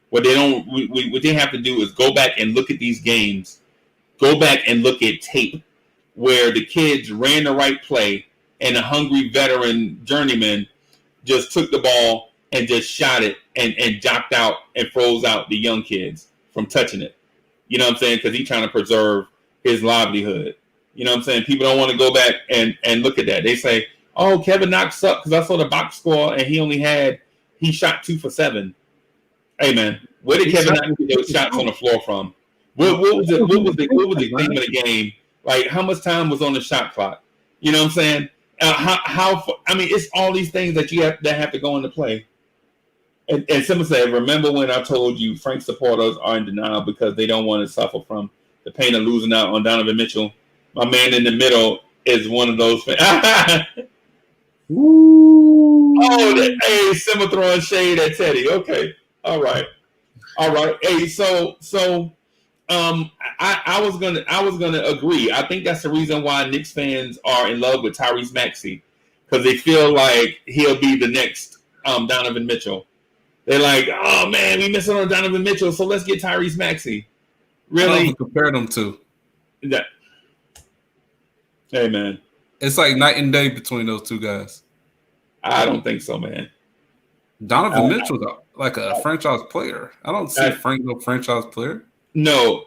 [SPEAKER 1] What they don't, what they have to do is go back and look at these games, go back and look at tape where the kids ran the right play and a hungry veteran journeyman just took the ball and just shot it and jocked out and froze out the young kids from touching it. You know what I'm saying? Because he's trying to preserve his livelihood. You know what I'm saying? People don't want to go back and look at that. They say, oh, Kevin Knox sucked because I saw the box score and he shot 2 for 7. Hey, man, where did Kevin Knox get those shots on the floor from? What was the theme of the game? Like, how much time was on the shot clock? You know what I'm saying? I mean, it's all these things that have to go into play. And someone said, remember when I told you Frank supporters are in denial because they don't want to suffer from the pain of losing out on Donovan Mitchell? My man in the middle is one of those fans. Hey, Simmer throwing shade at Teddy. Okay. All right. Hey, so I was gonna agree. I think that's the reason why Knicks fans are in love with Tyrese Maxey, because they feel like he'll be the next Donovan Mitchell. They're like, oh man, we missing on Donovan Mitchell, so let's get Tyrese Maxey. Really?
[SPEAKER 2] Compare them to.
[SPEAKER 1] Yeah. Hey man,
[SPEAKER 2] it's like night and day between those two guys.
[SPEAKER 1] I don't think so, man.
[SPEAKER 2] Donovan Mitchell's like a franchise player. I don't see Frank no franchise player.
[SPEAKER 1] No.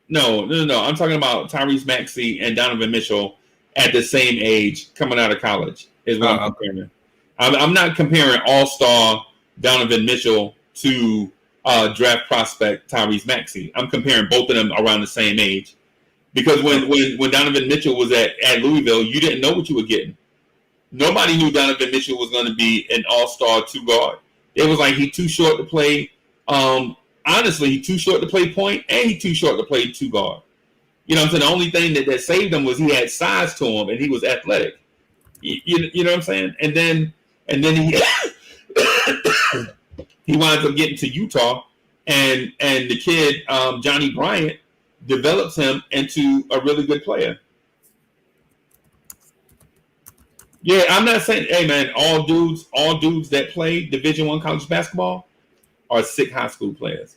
[SPEAKER 1] I'm talking about Tyrese Maxey and Donovan Mitchell at the same age coming out of college is what I'm comparing. I'm not comparing all-star Donovan Mitchell to draft prospect Tyrese Maxey. I'm comparing both of them around the same age. Because when Donovan Mitchell was at Louisville, you didn't know what you were getting. Nobody knew Donovan Mitchell was going to be an all-star 2-guard. It was like he too short to play. Honestly, he too short to play point, and he too short to play 2-guard. You know what I'm saying? The only thing that saved him was he had size to him, and he was athletic. You know what I'm saying? And then he he winds up getting to Utah, and the kid Johnny Bryant develops him into a really good player. Yeah, I'm not saying, hey man, all dudes that play Division I college basketball are sick high school players.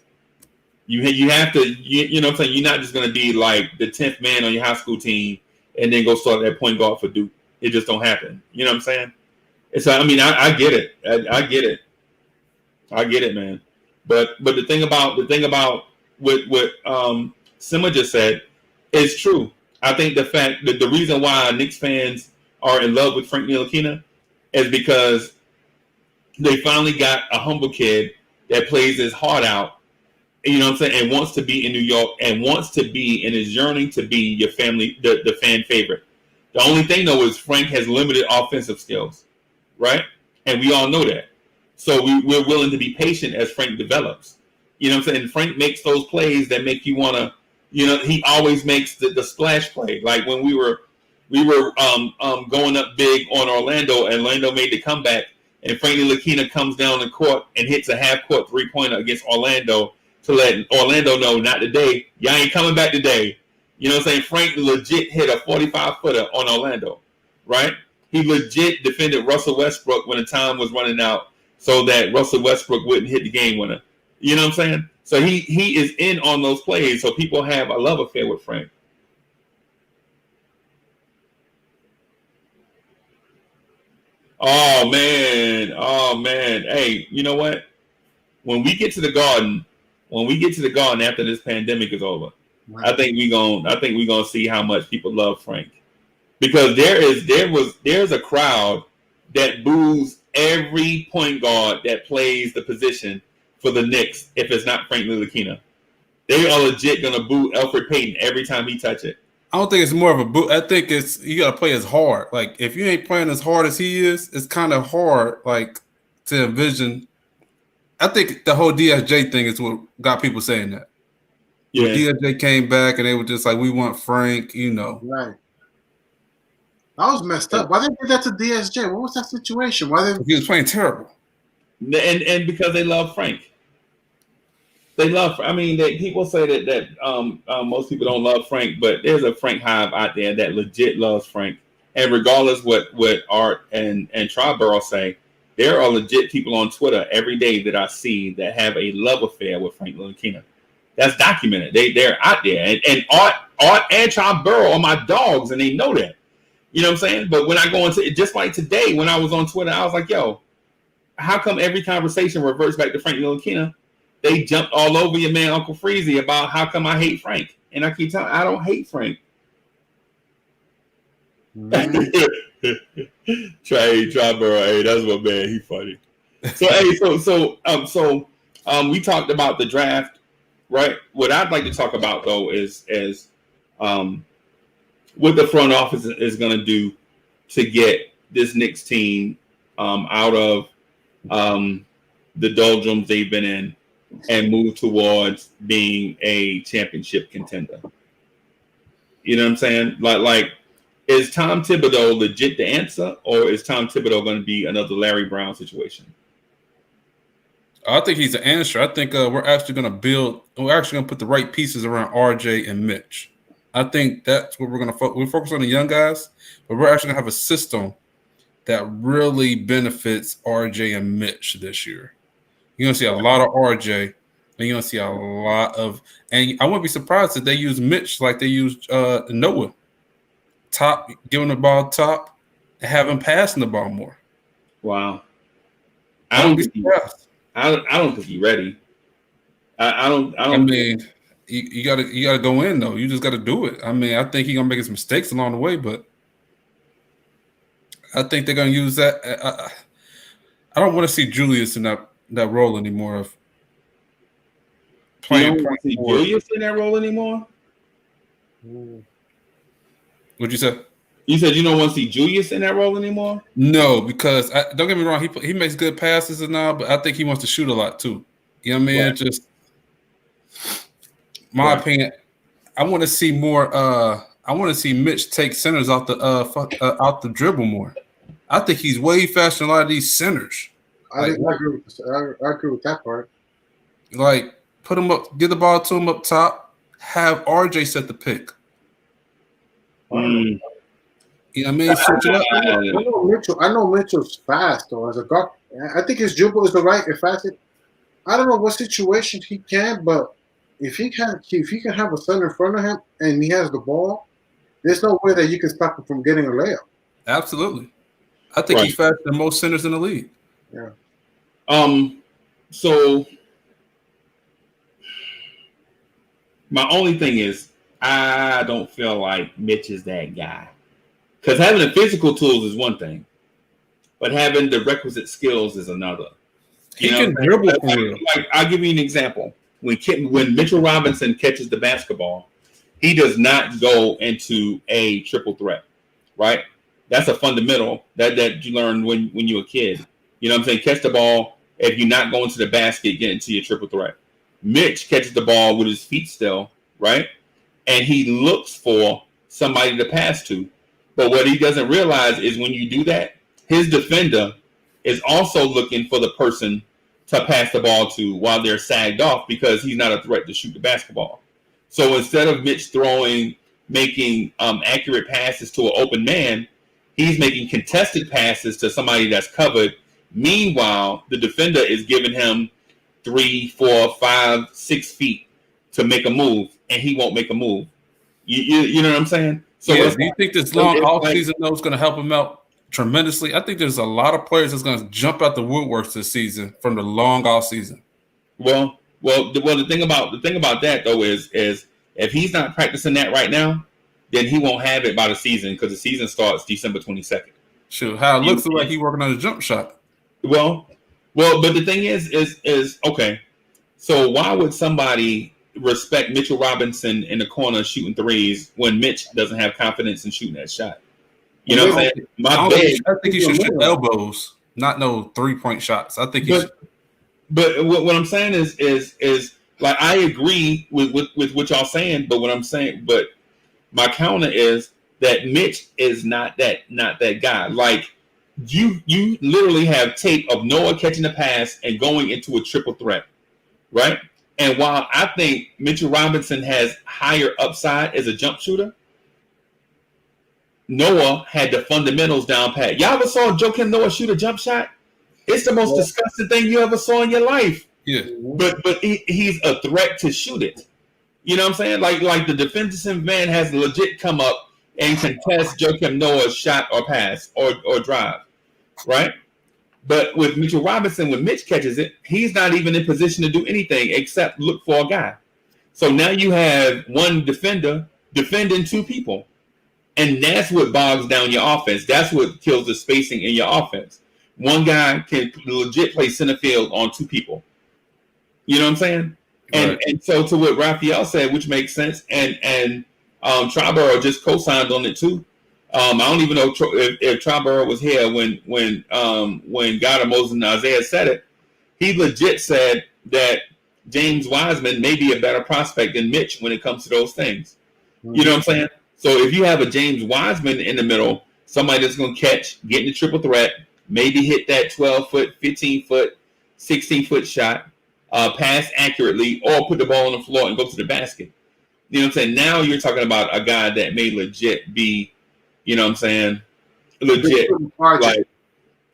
[SPEAKER 1] You have to, you know what I'm saying? You're not just going to be like the 10th man on your high school team and then go start at point guard for Duke. It just don't happen. You know what I'm saying? It's I mean, I get it. I get it. I get it, man. But the thing about what Simma just said is true. I think the fact that the reason why Knicks fans are in love with Frank Ntilikina is because they finally got a humble kid that plays his heart out, you know what I'm saying, and wants to be in New York and wants to be and is yearning to be your family, the fan favorite. The only thing though is Frank has limited offensive skills, right? And we all know that. So we're willing to be patient as Frank develops. You know what I'm saying? Frank makes those plays that make you want to, you know, he always makes the splash play. Like when we were going up big on Orlando, and Orlando made the comeback, and Frank Ntilikina comes down the court and hits a half-court three-pointer against Orlando to let Orlando know, not today. Y'all ain't coming back today. You know what I'm saying? Frank legit hit a 45-footer on Orlando, right? He legit defended Russell Westbrook when the time was running out so that Russell Westbrook wouldn't hit the game winner. You know what I'm saying? So he is in on those plays, so people have a love affair with Frank. Oh man. Hey, you know what? When we get to the Garden after this pandemic is over, right. I think we're gonna see how much people love Frank, because there's a crowd that boos every point guard that plays the position for the Knicks if it's not Frank Ntilikina. They are legit gonna boo Elfrid Payton every time he touch it.
[SPEAKER 2] I don't think it's more of a boot. I think it's you got to play as hard. Like if you ain't playing as hard as he is, it's kind of hard. Like to envision. I think the whole DSJ thing is what got people saying that.
[SPEAKER 1] Yeah.
[SPEAKER 2] When DSJ came back and they were just like, we want Frank, you know.
[SPEAKER 3] Right. I was messed up. Why they did that to DSJ? What was that situation? Why they?
[SPEAKER 2] He was playing terrible.
[SPEAKER 1] And because they love Frank. They love. I mean, people say that most people don't love Frank, but there's a Frank hive out there that legit loves Frank. And regardless what Art and Triborough say, there are legit people on Twitter every day that I see that have a love affair with Frank Ntilikina. That's documented. They're out there, and Art and Triborough are my dogs, and they know that. You know what I'm saying? But when I go into it, just like today, when I was on Twitter, I was like, yo, how come every conversation reverts back to Frank Ntilikina? They jumped all over your man, Uncle Freezy, about how come I hate Frank. And I keep telling I don't hate Frank. Triborough, hey, that's my man. He funny. So, hey, we talked about the draft, right? What I'd like to talk about, though, is what the front office is going to do to get this Knicks team out of the doldrums they've been in and move towards being a championship contender. You know what I'm saying? Like, is Tom Thibodeau legit the answer, or is Tom Thibodeau going to be another Larry Brown situation?
[SPEAKER 2] I think he's the answer. I think we're actually going to put the right pieces around RJ and Mitch. I think that's what we're going to focus. We focus on the young guys, but we're actually going to have a system that really benefits RJ and Mitch this year. You're going to see a lot of RJ, and you're going to see a lot of – and I wouldn't be surprised if they use Mitch like they used Noah. Top, giving the ball top, and have him passing the ball more.
[SPEAKER 1] Wow.
[SPEAKER 2] I don't be surprised.
[SPEAKER 1] I don't think he's ready.
[SPEAKER 2] I mean, you gotta go in though. You just gotta do it. I mean, I think he's gonna make some mistakes along the way, but I think they're gonna use that. I don't want to see Julius in that role anymore of playing.
[SPEAKER 1] You don't want to see Julius in that role anymore?
[SPEAKER 2] What'd you say?
[SPEAKER 1] You said you don't want to see Julius in that role anymore?
[SPEAKER 2] No, because don't get me wrong, he makes good passes and all, but I think he wants to shoot a lot too. You know what I mean? Right. Just my opinion. I want to see more. I want to see Mitch take centers out the dribble more. I think he's way faster than a lot of these centers.
[SPEAKER 3] I agree with this. I agree with that part.
[SPEAKER 2] Like, put him up, get the ball to him up top, have RJ set the pick. You know what I mean? Switch it up.
[SPEAKER 3] I know Mitchell's fast, though. As a guard, I think his dribble is the right and fast. I don't know what situation he can, but if he can have a center in front of him and he has the ball, there's no way that you can stop him from getting a layup.
[SPEAKER 2] Absolutely, I think he's faster than most centers in the league.
[SPEAKER 3] Yeah.
[SPEAKER 1] So my only thing is, I don't feel like Mitch is that guy. Because having the physical tools is one thing, but having the requisite skills is another.
[SPEAKER 2] He can dribble for real.
[SPEAKER 1] Like, I'll give you an example. When Mitchell Robinson catches the basketball, he does not go into a triple threat, right? That's a fundamental that you learn when you're a kid. You know what I'm saying? Catch the ball. If you're not going to the basket, get into your triple threat. Mitch catches the ball with his feet still, right? And he looks for somebody to pass to. But what he doesn't realize is when you do that, his defender is also looking for the person to pass the ball to while they're sagged off because he's not a threat to shoot the basketball. So instead of Mitch making accurate passes to an open man, he's making contested passes to somebody that's covered. Meanwhile, the defender is giving him 3, 4, 5, 6 feet to make a move, and he won't make a move. You know what I'm saying? So
[SPEAKER 2] do you think this long offseason though is going to help him out tremendously? I think there's a lot of players that's going to jump out the woodworks this season from the long offseason.
[SPEAKER 1] Well, the thing about that though is if he's not practicing that right now, then he won't have it by the season because the season starts December 22nd.
[SPEAKER 2] Sure, how it looks like he's working on a jump shot.
[SPEAKER 1] Well, but the thing is okay. So why would somebody respect Mitchell Robinson in the corner shooting threes when Mitch doesn't have confidence in shooting that shot. You know what I'm saying?
[SPEAKER 2] I think he should shoot elbows, not no 3-point shots. I think he should.
[SPEAKER 1] But what I'm saying is like I agree with what y'all saying, but what I'm saying, but my counter is that Mitch is not that guy. Like you literally have tape of Noah catching a pass and going into a triple threat, right? And while I think Mitchell Robinson has higher upside as a jump shooter, Noah had the fundamentals down pat. Y'all ever saw Joakim Noah shoot a jump shot? It's the most disgusting thing you ever saw in your life.
[SPEAKER 2] Yeah.
[SPEAKER 1] But he's a threat to shoot it. You know what I'm saying? Like the defensive man has legit come up and contest Joakim Noah's shot or pass or drive, right? But with Mitchell Robinson, when Mitch catches it, he's not even in position to do anything except look for a guy. So now you have one defender defending two people. And that's what bogs down your offense. That's what kills the spacing in your offense. One guy can legit play center field on two people. You know what I'm saying? Right. And so to what Raphael said, which makes sense, and Triborough just co-signed on it too. I don't even know if Triborough was here when God of Moses and Isaiah said it. He legit said that James Wiseman may be a better prospect than Mitch when it comes to those things. Mm-hmm. You know what I'm saying? So if you have a James Wiseman in the middle, somebody that's going to catch, get in the triple threat, maybe hit that 12-foot, 15-foot, 16-foot shot, pass accurately, or put the ball on the floor and go to the basket. You know what I'm saying? Now you're talking about a guy that may legit be, you know what I'm saying, legit. Like,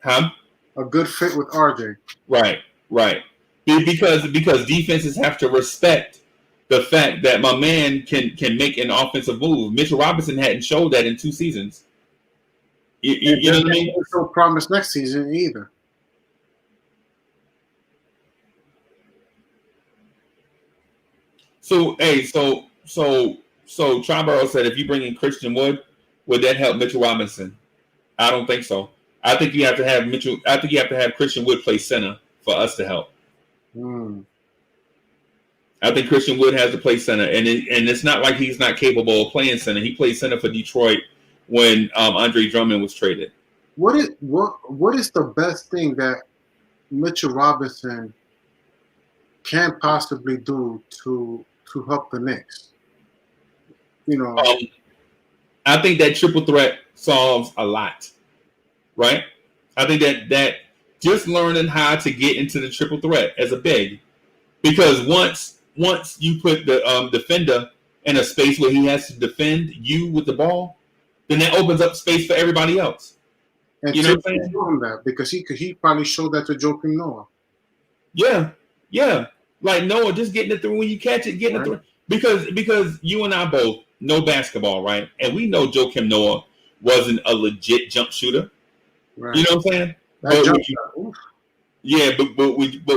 [SPEAKER 1] huh?
[SPEAKER 3] A good fit with RJ.
[SPEAKER 1] Right. Because defenses have to respect the fact that my man can make an offensive move. Mitchell Robinson hadn't showed that in 2 seasons. You know what I mean?
[SPEAKER 3] No promise next season either.
[SPEAKER 1] So Triborough said if you bring in Christian Wood, would that help Mitchell Robinson? I don't think so. I think you have to have Christian Wood play center for us to help. I think Christian Wood has to play center, and it's not like he's not capable of playing center. He played center for Detroit when Andre Drummond was traded.
[SPEAKER 3] What is the best thing that Mitchell Robinson can possibly do to help the Knicks? You know,
[SPEAKER 1] I think that triple threat solves a lot, right? I think that just learning how to get into the triple threat as a big, because once you put the defender in a space where he has to defend you with the ball, then that opens up space for everybody else.
[SPEAKER 3] And you know what I'm saying? Show him that because he probably showed that to Joakim Noah.
[SPEAKER 1] Yeah. Like Noah, just getting it through when you catch it, getting it through. Because you and I both know basketball, right? And we know Joakim Noah wasn't a legit jump shooter. Right. You know what I'm saying? But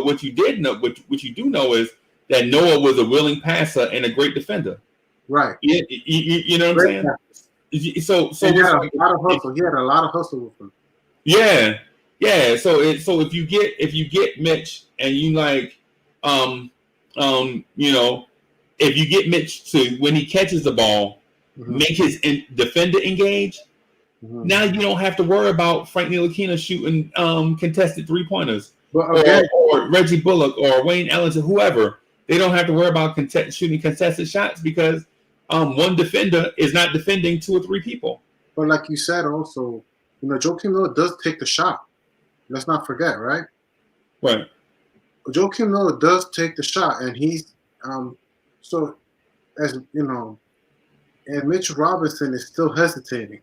[SPEAKER 1] what you did know, what you do know is that Noah was a willing passer and a great defender.
[SPEAKER 3] Right.
[SPEAKER 1] You know what I'm saying? So
[SPEAKER 3] he had a lot of hustle. He had a lot of hustle with him.
[SPEAKER 1] Yeah. So if you get Mitch and you like, you know, if you get Mitch to when he catches the ball, make his defender engage. Now you don't have to worry about Frank Ntilikina shooting contested 3-pointers, or Reggie Bullock or Wayne Ellington, whoever. They don't have to worry about shooting contested shots because one defender is not defending 2 or 3 people.
[SPEAKER 3] But like you said, also, you know, Joakim Noah does take the shot. Let's not forget, right?
[SPEAKER 1] Right.
[SPEAKER 3] Joakim Noah does take the shot, and he's so as you know, and Mitch Robinson is still hesitating.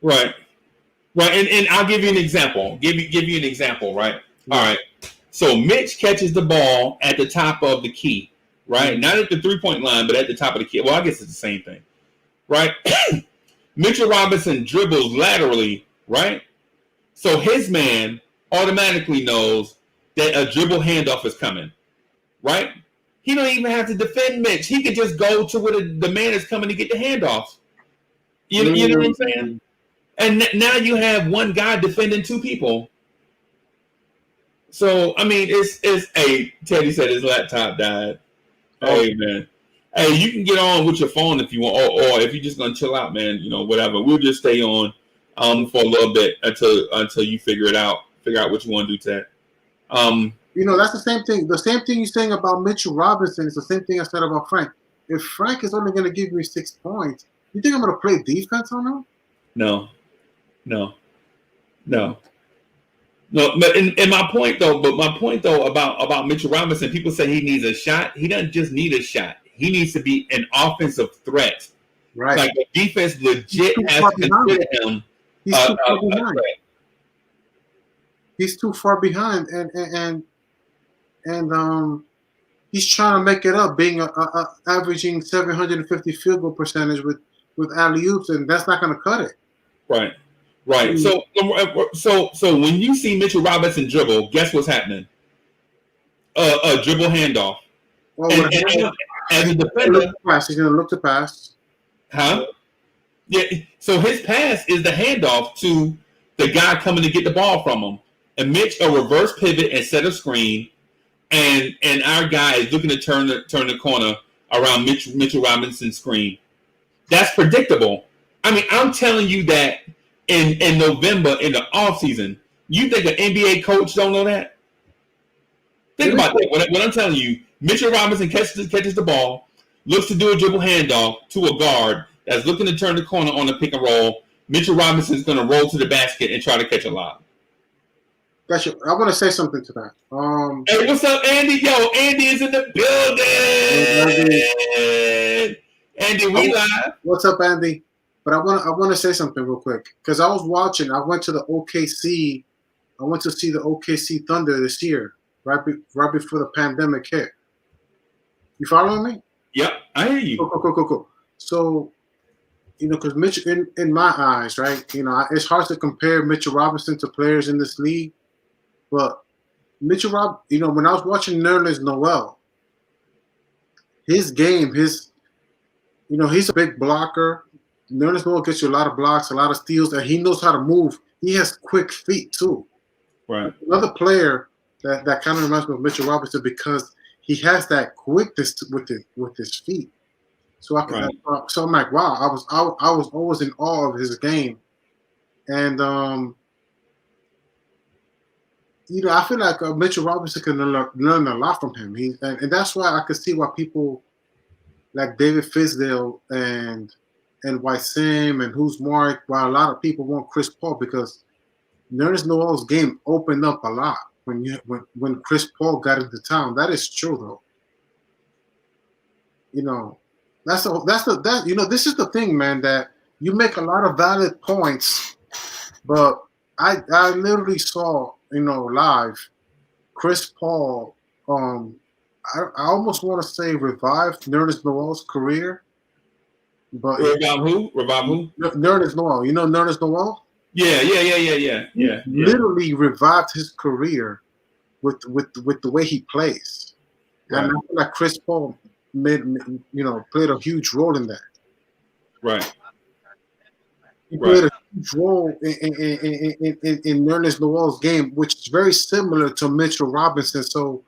[SPEAKER 1] Right. And I'll give you an example. Give you an example, right? All right. So Mitch catches the ball at the top of the key, right? Not at the 3-point line, but at the top of the key. Well, I guess it's the same thing, right? Mitchell Robinson dribbles laterally, right? So his man automatically knows that a dribble handoff is coming, right? He don't even have to defend Mitch. He could just go to where the man is coming to get the handoff. You know what I'm saying? And now you have one guy defending 2 people. So, I mean, it's Teddy said his laptop died. Hey man. Hey, you can get on with your phone if you want, or if you're just gonna chill out, man. Whatever. We'll just stay on for a little bit until you figure out what you want to do to that.
[SPEAKER 3] That's the same thing. The same thing you're saying about Mitchell Robinson is the same thing I said about Frank. If Frank is only going to give me 6 points, you think I'm going to play defense on him?
[SPEAKER 1] No. But in my point though, about Mitchell Robinson, people say he needs a shot. He doesn't just need a shot. He needs to be an offensive threat.
[SPEAKER 3] Right.
[SPEAKER 1] Like the defense legit has to consider him.
[SPEAKER 3] He's too far behind. He's too far behind, and he's trying to make it up, being averaging 750 field goal percentage with alley-oops, and that's not going to cut it.
[SPEAKER 1] Right. So when you see Mitchell Robinson dribble, guess what's happening? A dribble handoff.
[SPEAKER 3] Well,
[SPEAKER 1] as a defender,
[SPEAKER 3] he's going to look to pass.
[SPEAKER 1] Huh? Yeah. So his pass is the handoff to the guy coming to get the ball from him. And Mitch a reverse pivot and set a screen, and our guy is looking to turn the corner around Mitchell Robinson's screen. That's predictable. I mean, I'm telling you that in November in the offseason, you think an NBA coach don't know that? Think about that. What I'm telling you, Mitchell Robinson catches the ball, looks to do a dribble handoff to a guard that's looking to turn the corner on the pick and roll. Mitchell Robinson's going to roll to the basket and try to catch a lob.
[SPEAKER 3] Gotcha. I want to say something to that.
[SPEAKER 1] Hey, what's up, Andy? Yo, Andy is in the building. Andy, we live.
[SPEAKER 3] What's up, Andy? But I want to say something real quick because I was watching. I went to the OKC. I went to see the OKC Thunder this year, right before the pandemic hit. You following me?
[SPEAKER 1] Yep, I hear you.
[SPEAKER 3] Cool. So, because Mitchell, in my eyes, right? It's hard to compare Mitchell Robinson to players in this league. But Mitchell when I was watching Nerlens Noel, his game, he's a big blocker. Nerlens Noel gets you a lot of blocks, a lot of steals, and he knows how to move. He has quick feet too.
[SPEAKER 1] Right.
[SPEAKER 3] Another player that kind of reminds me of Mitchell Robinson because he has that quickness with his feet. So so I'm like, wow, I was always in awe of his game, and I feel like Mitchell Robinson can learn a lot from him. And that's why I could see why people like David Fisdale and White Sim and Who's Mark, why a lot of people want Chris Paul because Nerlens Noel's game opened up a lot when Chris Paul got into town. That is true though. This is the thing, man, that you make a lot of valid points, but I literally saw live Chris Paul. I almost want to say revived Nerlens Noel's career, but
[SPEAKER 1] Revive who?
[SPEAKER 3] Nerlens Noel. You know Nerlens Noel?
[SPEAKER 1] Yeah.
[SPEAKER 3] Literally revived his career with the way he plays, right. And I feel like Chris Paul played a huge role in that.
[SPEAKER 1] Right.
[SPEAKER 3] He played a huge role in Nerlens Noel's game, which is very similar to Mitchell Robinson. So,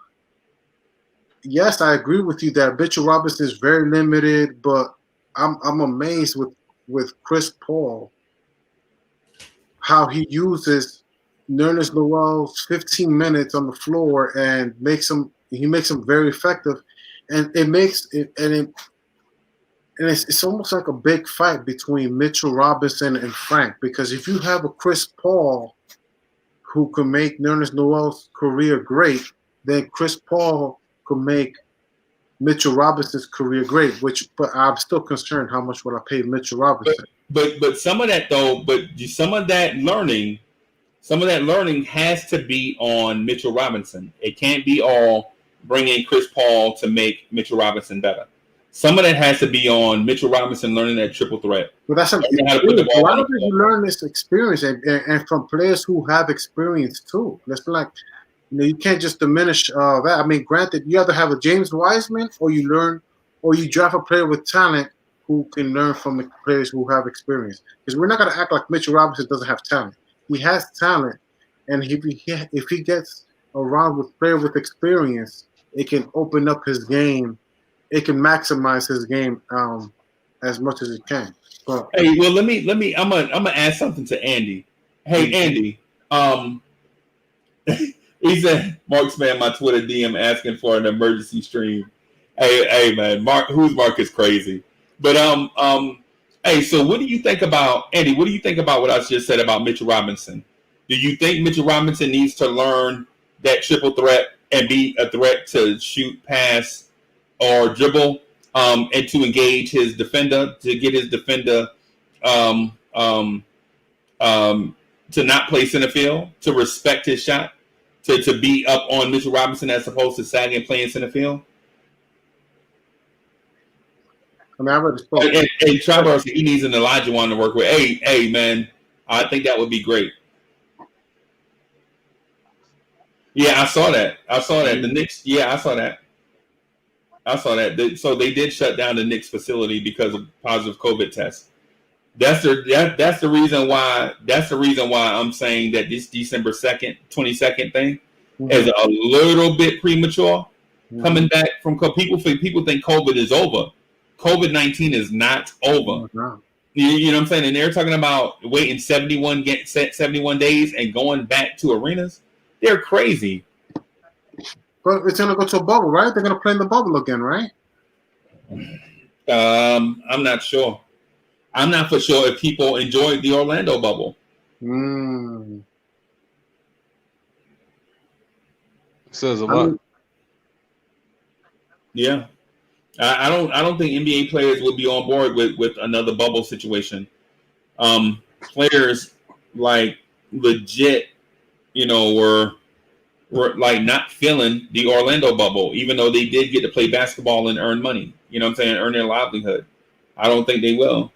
[SPEAKER 3] yes, I agree with you that Mitchell Robinson is very limited, but I'm amazed with Chris Paul how he uses Nerlens Noel's 15 minutes on the floor and makes him very effective, and it's almost like a big fight between Mitchell Robinson and Frank, because if you have a Chris Paul who can make Nerlens Noel's career great, then Chris Paul could make Mitchell Robinson's career great. But I'm still concerned how much will I pay Mitchell Robinson.
[SPEAKER 1] But some of that though, some of that learning has to be on Mitchell Robinson. It can't be all bringing Chris Paul to make Mitchell Robinson better. Some of that has to be on Mitchell Robinson learning that triple threat.
[SPEAKER 3] But that's something. Why don't you learn this experience and from players who have experience too? That's like, you can't just diminish that. I mean, granted, you either have a James Wiseman or you draft a player with talent who can learn from the players who have experience. Because we're not going to act like Mitchell Robinson doesn't have talent. He has talent, and if he gets around with player with experience, it can open up his game it can maximize his game as much as it can. But
[SPEAKER 1] Hey, well, let me. I'm gonna add something to Andy. Hey, Andy. He said, Mark's man, my Twitter DM asking for an emergency stream. Hey, man, Mark is crazy. But hey, so what do you think about Andy? What do you think about what I just said about Mitchell Robinson? Do you think Mitchell Robinson needs to learn that triple threat and be a threat to shoot, pass, or dribble, and to engage his defender, to get his defender to not play center field, to respect his shot, to be up on Mitchell Robinson as opposed to sagging and playing center field?
[SPEAKER 3] I mean, I already spoke.
[SPEAKER 1] And Trevor said he needs an Elijah one to work with. Hey, man, I think that would be great. Yeah, I saw that. The Knicks. Yeah, I saw that. So they did shut down the Knicks facility because of positive COVID tests. That's the reason why. That's the reason why I'm saying that this December 2nd, 22nd thing is a little bit premature. Coming back from people think COVID is over. COVID-19 is not over. You know what I'm saying? And they're talking about waiting 71 days and going back to arenas. They're crazy.
[SPEAKER 3] But it's going to go to a bubble, right? They're going to play in the bubble again, right?
[SPEAKER 1] I'm not sure. I'm not for sure if people enjoyed the Orlando bubble.
[SPEAKER 2] Says a lot.
[SPEAKER 1] Yeah. I don't think NBA players would be on board with another bubble situation. Players like legit, were like not feeling the Orlando bubble, even though they did get to play basketball and earn money. You know what I'm saying? Earn their livelihood. I don't think they will.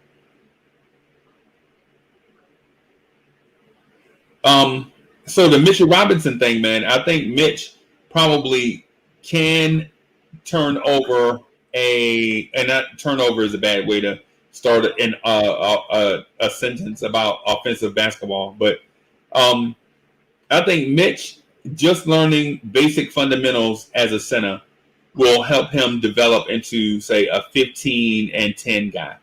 [SPEAKER 1] So the Mitchell Robinson thing, man, I think Mitch probably can turn over and not turnover is a bad way to start a sentence about offensive basketball, but I think Mitch just learning basic fundamentals as a center will help him develop into, say, a 15 and 10 guy.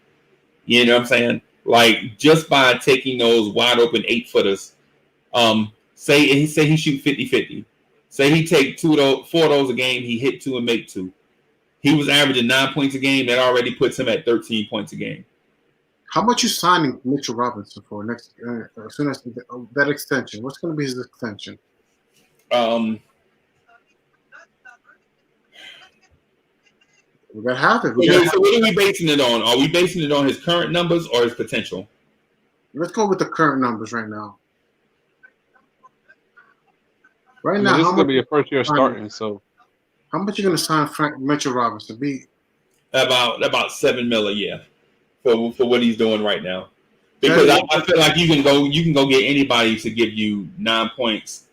[SPEAKER 1] You know what I'm saying? Like just by taking those wide open 8-footers, say he shoot 50-50. Say he take 4 of those a game, he hit 2 and make 2. He was averaging 9 points a game. That already puts him at 13 points a game.
[SPEAKER 3] How much you signing Mitchell Robinson for next? As soon as that extension, what's going to be his extension? We gotta have it.
[SPEAKER 1] So what are we basing it on? Are we basing it on his current numbers or his potential?
[SPEAKER 3] Let's go with the current numbers right now. Right now,
[SPEAKER 2] this is going to be your first year starting, so.
[SPEAKER 3] How much are you going to sign Mitchell Robinson? Be
[SPEAKER 1] about $7 million a year for what he's doing right now. Because I feel like you can go get anybody to give you 9 points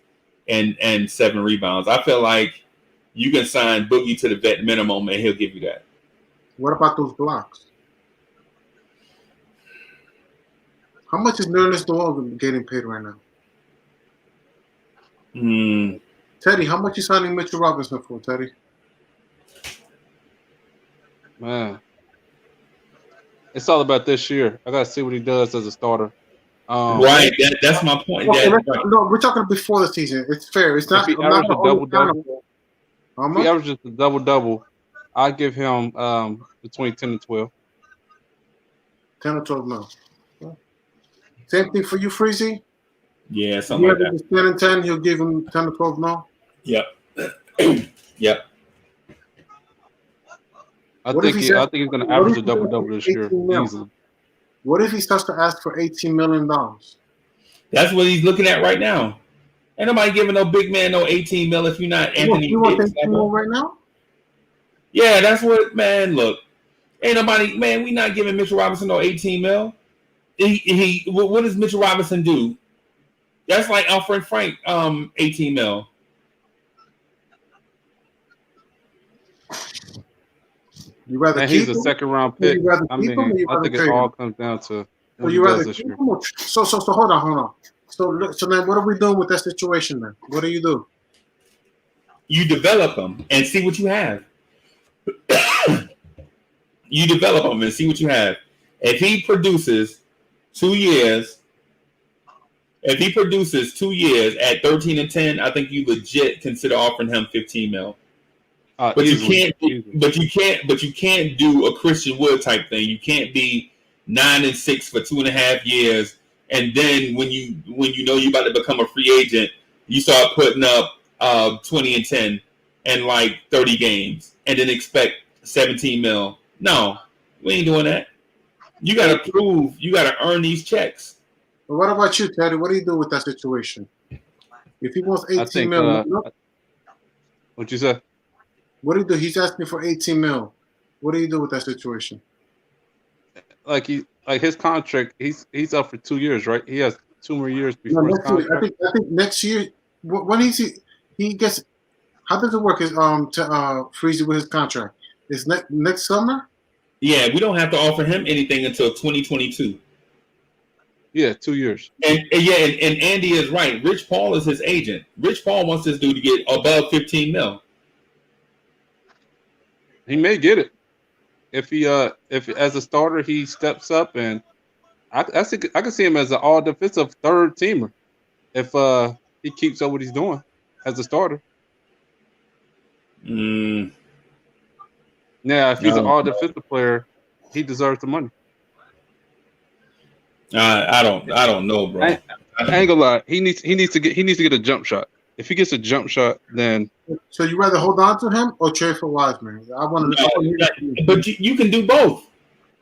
[SPEAKER 1] and 7 rebounds. I feel like you can sign Boogie to the vet minimum and he'll give you that.
[SPEAKER 3] What about those blocks? How much is Nerlens Noel getting paid right now? Teddy, how much you signing Mitchell Robinson for, Teddy?
[SPEAKER 2] Man, it's all about this year. I got to see what he does as a starter.
[SPEAKER 1] Right, that's my point.
[SPEAKER 3] Okay, no, we're talking before the season. It's fair. It's not.
[SPEAKER 2] If he averages a double-double, he averages a double-double, I give him between 10 and 12.
[SPEAKER 3] 10 or 12 mil. Same thing for you, Freezy?
[SPEAKER 1] Yeah, something like that.
[SPEAKER 3] 10 and 10, he'll give him 10 or 12 mil?
[SPEAKER 1] Yep. Yep.
[SPEAKER 2] I think he's going to average a double-double this year easily.
[SPEAKER 3] What if he starts to ask for $18 million?
[SPEAKER 1] That's what he's looking at right now. Ain't nobody giving no big man no 18 mil if you're not Anthony.
[SPEAKER 3] You want 18 mil right now?
[SPEAKER 1] Yeah, that's what, man, look. Ain't nobody, man, we not giving Mitchell Robinson no 18 mil. What does Mitchell Robinson do? That's like Alfred Frank, 18 mil.
[SPEAKER 3] You rather
[SPEAKER 2] and he's a second-round pick. I think it all comes down to what he does this year.
[SPEAKER 3] So hold on. So then what are we doing with that situation then? What do you do?
[SPEAKER 1] You develop them and see what you have. You develop him and see what you have. If he produces 2 years, if he produces 2 years at 13-10, I think you legit consider offering him 15 mil. But
[SPEAKER 4] easily,
[SPEAKER 1] you can't do a Christian Wood type thing. You can't be 9-6 for 2.5 years, and then when you know you're about to become a free agent, you start putting up 20-10 and like 30 games, and then expect 17 mil. No, we ain't doing that. You got to prove, you got to earn these checks.
[SPEAKER 3] But what about you, Teddy? What do you do with that situation? If he wants 18 mil,
[SPEAKER 4] what you say?
[SPEAKER 3] What do you do? He's asking for 18 mil. What do you do with that situation?
[SPEAKER 4] Like his contract, he's up for 2 years, right? He has 2 more years before his contract.
[SPEAKER 3] I think next year. When he gets, how does it work? Is to freeze it with his contract? Is next summer?
[SPEAKER 1] Yeah, we don't have to offer him anything until 2022.
[SPEAKER 4] Yeah, 2 years.
[SPEAKER 1] And Andy is right. Rich Paul is his agent. Rich Paul wants this dude to get above 15 mil.
[SPEAKER 4] He may get it if as a starter he steps up, and I can see him as an all defensive third teamer if he keeps up what he's doing as a starter.
[SPEAKER 1] Mm.
[SPEAKER 4] Yeah, if he's an all defensive player, he deserves the money.
[SPEAKER 1] I don't know, bro.
[SPEAKER 4] I ain't gonna lie. He needs to get a jump shot. If he gets a jump shot, then.
[SPEAKER 3] So you rather hold on to him or trade for Wiseman? I want to.
[SPEAKER 1] But you can do both.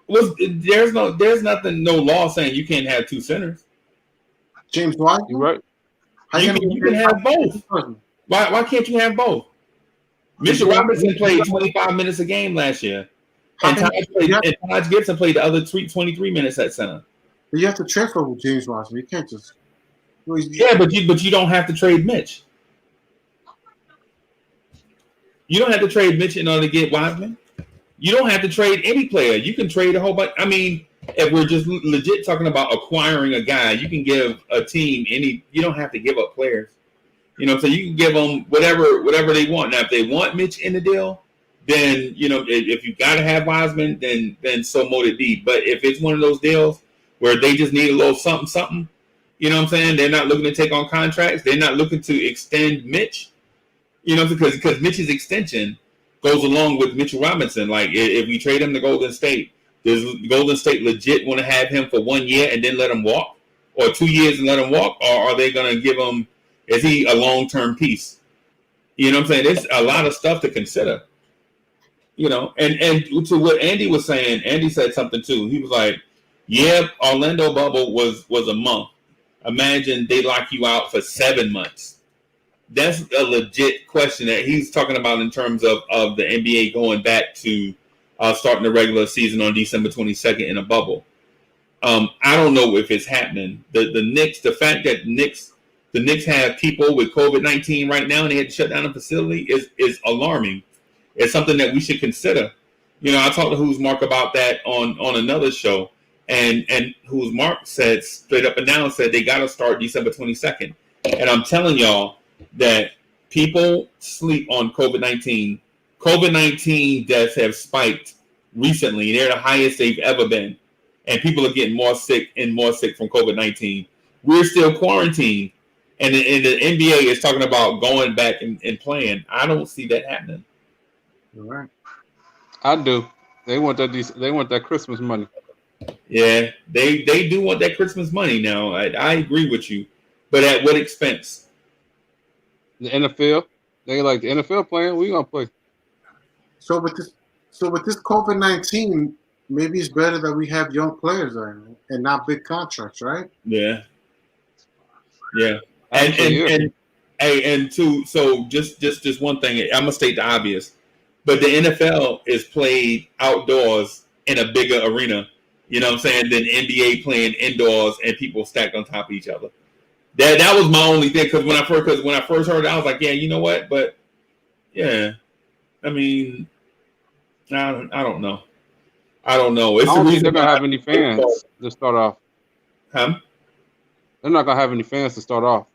[SPEAKER 1] There's no law saying you can't have two centers.
[SPEAKER 3] James Wiseman,
[SPEAKER 4] you're right.
[SPEAKER 1] You can have both. Why can't you have both? Mitchell Robinson played 25 minutes a game last year, and Taj Gibson played the other 23 minutes at center.
[SPEAKER 3] But you have to trade for James Wiseman. You can't just.
[SPEAKER 1] Yeah, but you don't have to trade Mitch. You don't have to trade Mitch in order to get Wiseman. You don't have to trade any player. You can trade a whole bunch. I mean, if we're just legit talking about acquiring a guy, you can give a team any. You don't have to give up players. You know, so you can give them whatever they want. Now, if they want Mitch in the deal, then if you got to have Wiseman, then so mote it be. But if it's one of those deals where they just need a little something. You know what I'm saying? They're not looking to take on contracts. They're not looking to extend Mitch. Because Mitch's extension goes along with Mitchell Robinson. Like, if we trade him to Golden State, does Golden State legit want to have him for 1 year and then let him walk? Or 2 years and let him walk? Or are they going to give him, is he a long-term piece? You know what I'm saying? There's a lot of stuff to consider. And to what Andy was saying, Andy said something too. He was like, yeah, Orlando bubble was a month. Imagine they lock you out for 7 months. That's a legit question that he's talking about in terms of the NBA going back to starting the regular season on December 22nd in a bubble. I don't know if it's happening. The Knicks, the fact that the Knicks have people with COVID-19 right now and they had to shut down the facility is alarming. It's something that we should consider. I talked to Who's Mark about that on another show. And Who's Mark said straight up and down said they got to start December 22nd. And I'm telling y'all that people sleep on COVID-19. COVID-19 deaths have spiked recently. They're the highest they've ever been. And people are getting more sick from COVID-19. We're still quarantined. And the NBA is talking about going back and playing. I don't see that happening.
[SPEAKER 3] All right.
[SPEAKER 4] I do. They want that Christmas money.
[SPEAKER 1] Yeah, they do want that Christmas money now. I agree with you, but at what expense?
[SPEAKER 4] The NFL, they like the NFL playing. We gonna play.
[SPEAKER 3] So with this COVID-19, maybe it's better that we have young players and not big contracts, right?
[SPEAKER 1] Yeah. And two. So just one thing. I'm gonna state the obvious, but the NFL is played outdoors in a bigger arena. You know what I'm saying? Than NBA playing indoors and people stacked on top of each other. That was my only thing. Because when I first heard it, I was like, yeah, you know what? But yeah, I mean, I don't know. I don't know. It's
[SPEAKER 4] I don't think they're gonna have any fans to start off.
[SPEAKER 1] Huh?
[SPEAKER 4] They're not gonna have any fans to start off.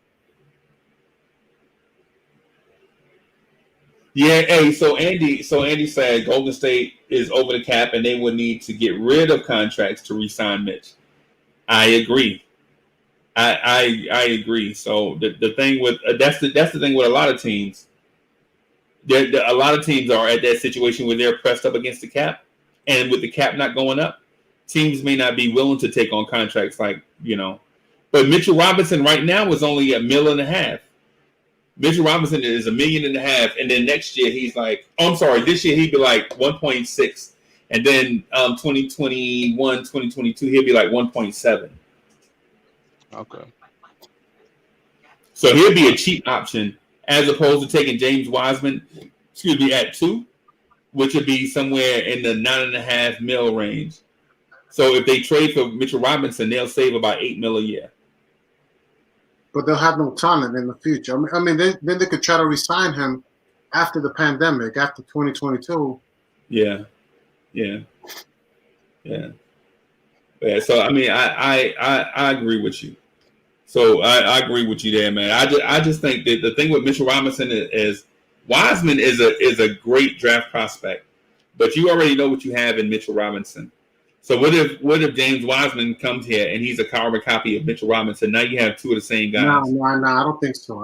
[SPEAKER 1] Yeah, hey, so Andy said Golden State is over the cap and they would need to get rid of contracts to re-sign Mitch. I agree. I agree. So the thing with that's the thing with a lot of teams. A lot of teams are at that situation where they're pressed up against the cap, and with the cap not going up, teams may not be willing to take on contracts like. But Mitchell Robinson right now is only $1.5 million. Mitchell Robinson is $1.5 million, and then next year he's like, oh, I'm sorry, this year he'd be like 1.6, and then 2021, 2022 he'll be like 1.7.
[SPEAKER 4] Okay.
[SPEAKER 1] So he'll be a cheap option as opposed to taking James Wiseman, at 2, which would be somewhere in the $9.5 million range. So if they trade for Mitchell Robinson, they'll save about $8 million a year.
[SPEAKER 3] But they'll have no talent in the future. Then they could try to re-sign him after the pandemic, after 2022.
[SPEAKER 1] Yeah. So I agree with you. So I agree with you there, man. I just think that the thing with Mitchell Robinson is Wiseman is a great draft prospect, but you already know what you have in Mitchell Robinson. So what if James Wiseman comes here and he's a carbon copy of Mitchell Robinson? Now you have two of the same guys.
[SPEAKER 3] No, I don't think so.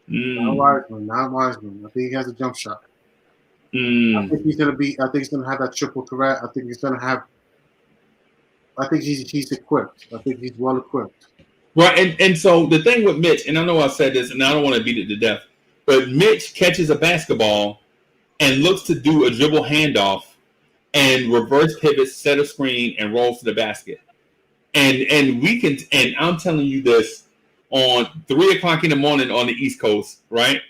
[SPEAKER 3] Not Wiseman. I think he has a jump shot. I think he's gonna have that triple threat. I think he's equipped. I think he's well equipped.
[SPEAKER 1] Right, and so the thing with Mitch, and I know I said this, and I don't want to beat it to death, but Mitch catches a basketball and looks to do a dribble handoff and reverse pivot, set a screen, and rolls to the basket. And we can, and I'm telling you this, on 3:00 in the morning on the East Coast, right?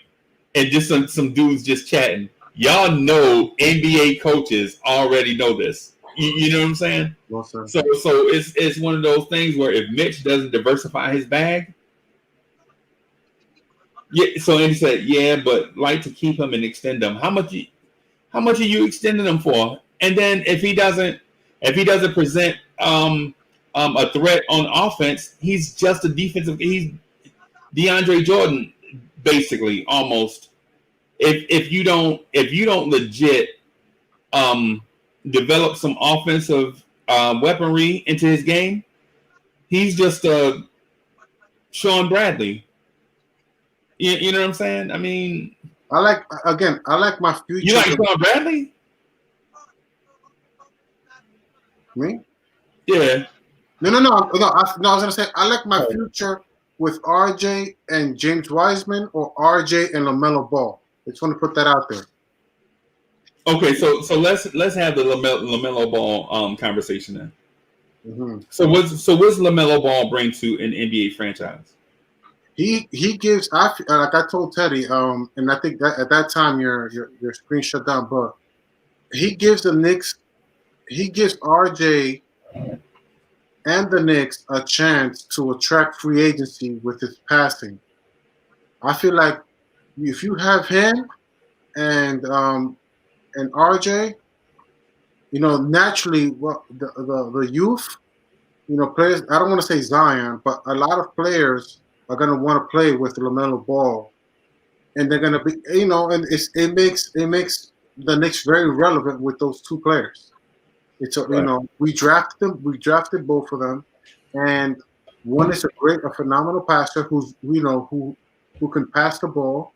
[SPEAKER 1] And just some dudes just chatting. Y'all know NBA coaches already know this. You know what I'm saying?
[SPEAKER 3] Well, sir.
[SPEAKER 1] So it's one of those things where if Mitch doesn't diversify his bag, yeah. So Andy said, yeah, but like to keep him and extend him. How much are you extending him for? And then if he doesn't present a threat on offense, he's just a defensive. He's DeAndre Jordan, basically, almost. If you don't legit develop some offensive weaponry into his game, he's just Sean Bradley. You know what I'm saying? I mean,
[SPEAKER 3] I like my future.
[SPEAKER 1] You like Sean Bradley?
[SPEAKER 3] Me?
[SPEAKER 1] Yeah.
[SPEAKER 3] No. I was gonna say I like my future with RJ and James Wiseman or RJ and LaMelo Ball. I just want to put that out there.
[SPEAKER 1] Okay, so let's have the LaMelo Ball conversation then.
[SPEAKER 3] Mm-hmm.
[SPEAKER 1] So what's LaMelo Ball bring to an NBA franchise?
[SPEAKER 3] He gives, like I told Teddy, and I think that at that time your screen shut down, but he gives the Knicks, he gives RJ and the Knicks a chance to attract free agency with his passing. I feel like if you have him and RJ, naturally, the youth, players. I don't want to say Zion, but a lot of players are going to want to play with LaMelo Ball, and they're going to be, and it makes the Knicks very relevant with those two players. It's we drafted both of them, and one is a phenomenal passer who can pass the ball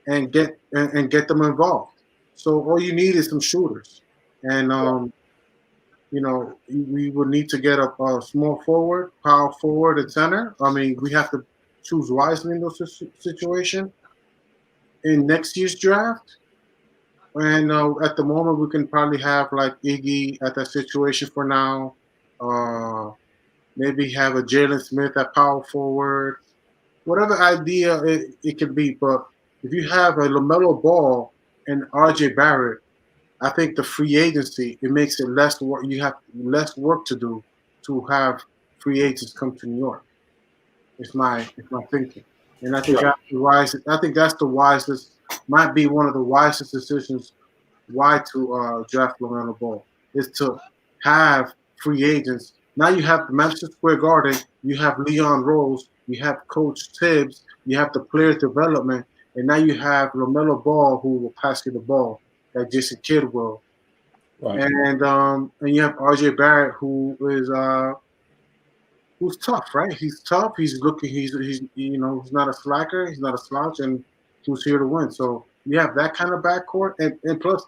[SPEAKER 3] and get them involved. So all you need is some shooters, and we would need to get a small forward, power forward, and center. I mean, we have to choose wisely in those situations in next year's draft. And at the moment, we can probably have like Iggy at that situation for now. Maybe have a Jalen Smith at power forward. Whatever idea it can be. But if you have a LaMelo Ball and RJ Barrett, I think the free agency, it makes it less work. You have less work to do to have free agents come to New York. It's my thinking. And I think that's the wisest. I think that's the wisest. Might be one of the wisest decisions why to draft LaMelo Ball is to have free agents. Now you have the Madison Square Garden, you have Leon Rose, you have Coach Tibbs, you have the player development, and now you have LaMelo Ball who will pass you the ball, like Jason Kidd will,
[SPEAKER 1] Right.
[SPEAKER 3] and you have RJ Barrett who's tough, right? He's tough. He's he's not a slacker. He's not a slouch, and who's here to win. So you have that kind of backcourt, and plus,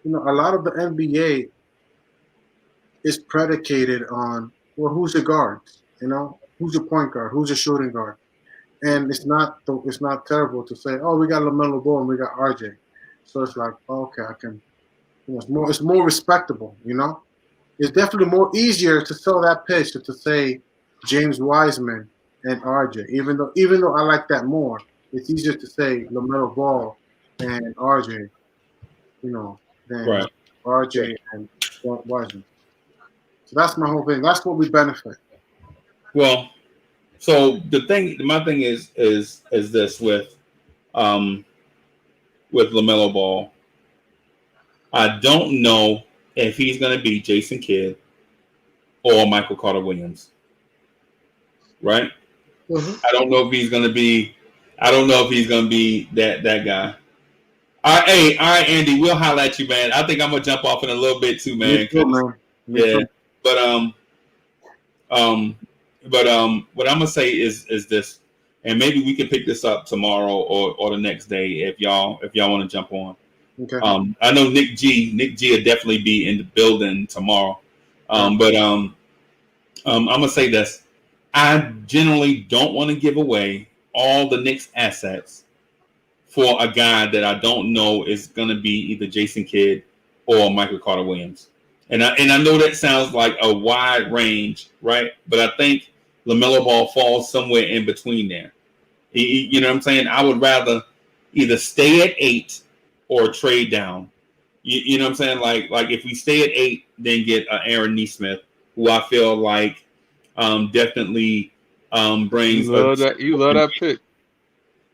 [SPEAKER 3] a lot of the NBA is predicated on, well, who's your guards? Who's your point guard? Who's your shooting guard? And it's not terrible to say, oh, we got LaMelo Ball and we got RJ. So it's like, okay, I can. It's more respectable. It's definitely more easier to sell that pitch than to say James Wiseman and RJ. Even though I like that more, it's easier to say LaMelo Ball and RJ, than
[SPEAKER 1] Right.
[SPEAKER 3] RJ and Wiseman. So that's my whole thing. That's what we benefit.
[SPEAKER 1] Well, so my thing is this with LaMelo Ball. I don't know if he's going to be Jason Kidd or Michael Carter Williams, right?
[SPEAKER 3] Mm-hmm.
[SPEAKER 1] I don't know if he's going to be. I don't know if he's going to be that guy. All right, Andy, we'll holler at you, man. I think I'm gonna jump off in a little bit too, man.
[SPEAKER 3] Me too, man.
[SPEAKER 1] Yeah, but what I'm gonna say is this, and maybe we can pick this up tomorrow or the next day if y'all want to jump on.
[SPEAKER 3] Okay.
[SPEAKER 1] I know Nick G will definitely be in the building tomorrow. But I'm gonna say this. I generally don't want to give away all the Knicks assets for a guy that I don't know is gonna be either Jason Kidd or Michael Carter Williams. And I know that sounds like a wide range, right? But I think LaMelo Ball falls somewhere in between there. You know what I'm saying? I would rather either stay at 8 or trade down. You know what I'm saying? Like if we stay at 8, then get Aaron Nesmith, who I feel like definitely brings.
[SPEAKER 4] You love that pick.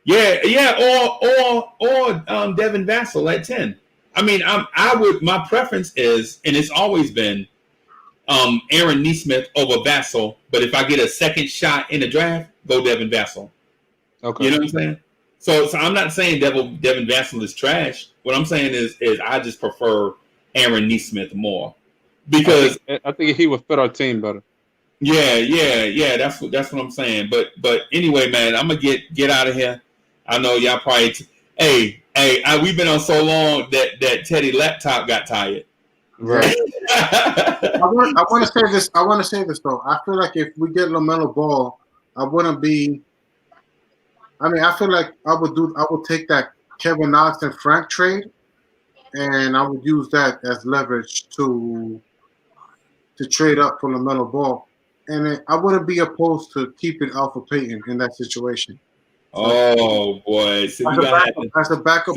[SPEAKER 1] Yeah, or Devin Vassell at 10. I mean, my preference is, and it's always been, Aaron Nesmith over Vassell. But if I get a second shot in the draft, go Devin Vassell.
[SPEAKER 4] Okay.
[SPEAKER 1] You know what I'm saying? So I'm not saying Devin Vassell is trash. What I'm saying is I just prefer Aaron Nesmith more because
[SPEAKER 4] I think he would fit our team better.
[SPEAKER 1] Yeah. That's what I'm saying. But anyway, man, I'm gonna get out of here. I know y'all probably. We've been on so long that Teddy laptop got tired.
[SPEAKER 4] Right.
[SPEAKER 3] I want to say this. I want to say this though. I feel like if we get LaMelo Ball, I wouldn't be. I mean, I feel like I would take that Kevin Knox and Frank trade, and I would use that as leverage to trade up for LaMelo Ball, and I wouldn't be opposed to keeping Alpha Payton in that situation.
[SPEAKER 1] Oh boy! So
[SPEAKER 3] as a backup.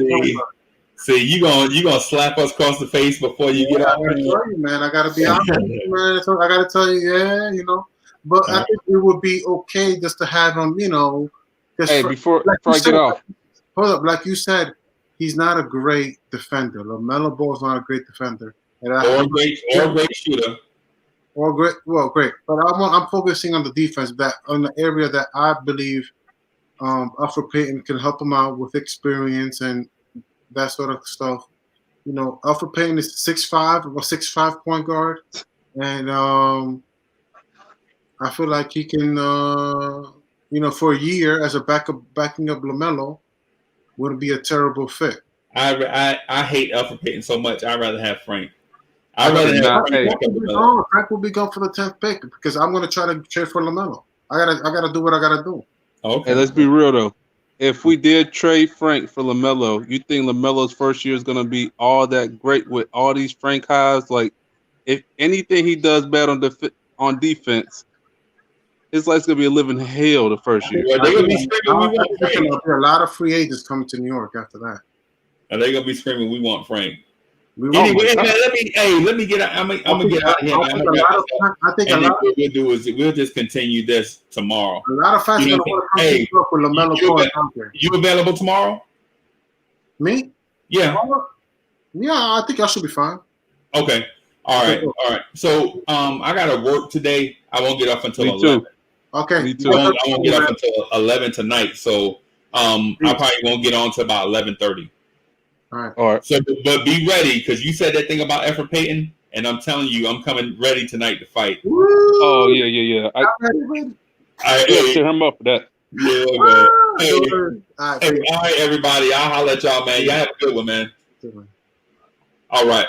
[SPEAKER 1] See, you gonna slap us across the face before you get out.
[SPEAKER 3] I gotta tell you, man. I gotta be honest, man. So I gotta tell you, But I think it would be okay just to have him,
[SPEAKER 4] Hey, before I get off,
[SPEAKER 3] hold up. Like you said, he's not a great defender. LaMelo Ball's not a great defender,
[SPEAKER 1] or a great shooter.
[SPEAKER 3] Or great, great. But I'm focusing on the defense, on the area that I believe Alfred Payton can help him out with experience and that sort of stuff. Alfred Payton is 6'5", or 6'5" point guard, and I feel like he can, for a year as a backing up LaMelo, wouldn't be a terrible fit.
[SPEAKER 1] I hate Alfred Payton so much. I'd rather have Frank.
[SPEAKER 3] Frank will be gone for the 10th pick because I'm going to try to trade for LaMelo. I gotta do what I gotta do.
[SPEAKER 1] Okay.
[SPEAKER 4] Hey, let's be real though. If we did trade Frank for LaMelo, you think LaMelo's first year is going to be all that great with all these Frank highs? Like, if anything he does bad on defense, it's like it's going to be a living hell the first year.
[SPEAKER 1] They're going to be screaming, we want Frank.
[SPEAKER 3] There'll be a lot of free agents coming to New York after that.
[SPEAKER 1] And they're going to be screaming, we want Frank. Anyway, let me get out. I'm gonna get out of here. I think what we'll do is we'll just continue this tomorrow.
[SPEAKER 3] A lot of fans are going to want to come with LaMelo.
[SPEAKER 1] You available tomorrow?
[SPEAKER 3] Me?
[SPEAKER 1] Yeah.
[SPEAKER 3] Yeah, I think I should be fine.
[SPEAKER 1] Okay. All right. So I gotta work today. I won't get off until 11.
[SPEAKER 3] Okay.
[SPEAKER 4] Me too.
[SPEAKER 1] I won't get up until 11 tonight. So I probably won't get on to about 11:30.
[SPEAKER 3] All
[SPEAKER 4] right.
[SPEAKER 1] So, but be ready because you said that thing about Efren Payton, and I'm telling you, I'm coming ready tonight to fight.
[SPEAKER 3] Woo!
[SPEAKER 4] Oh yeah.
[SPEAKER 1] Hey,
[SPEAKER 4] cheer him up for that.
[SPEAKER 1] yeah, man. Hey,
[SPEAKER 3] All
[SPEAKER 1] all right, everybody. I'll holler at y'all, man. Y'all have a good one, man. All right.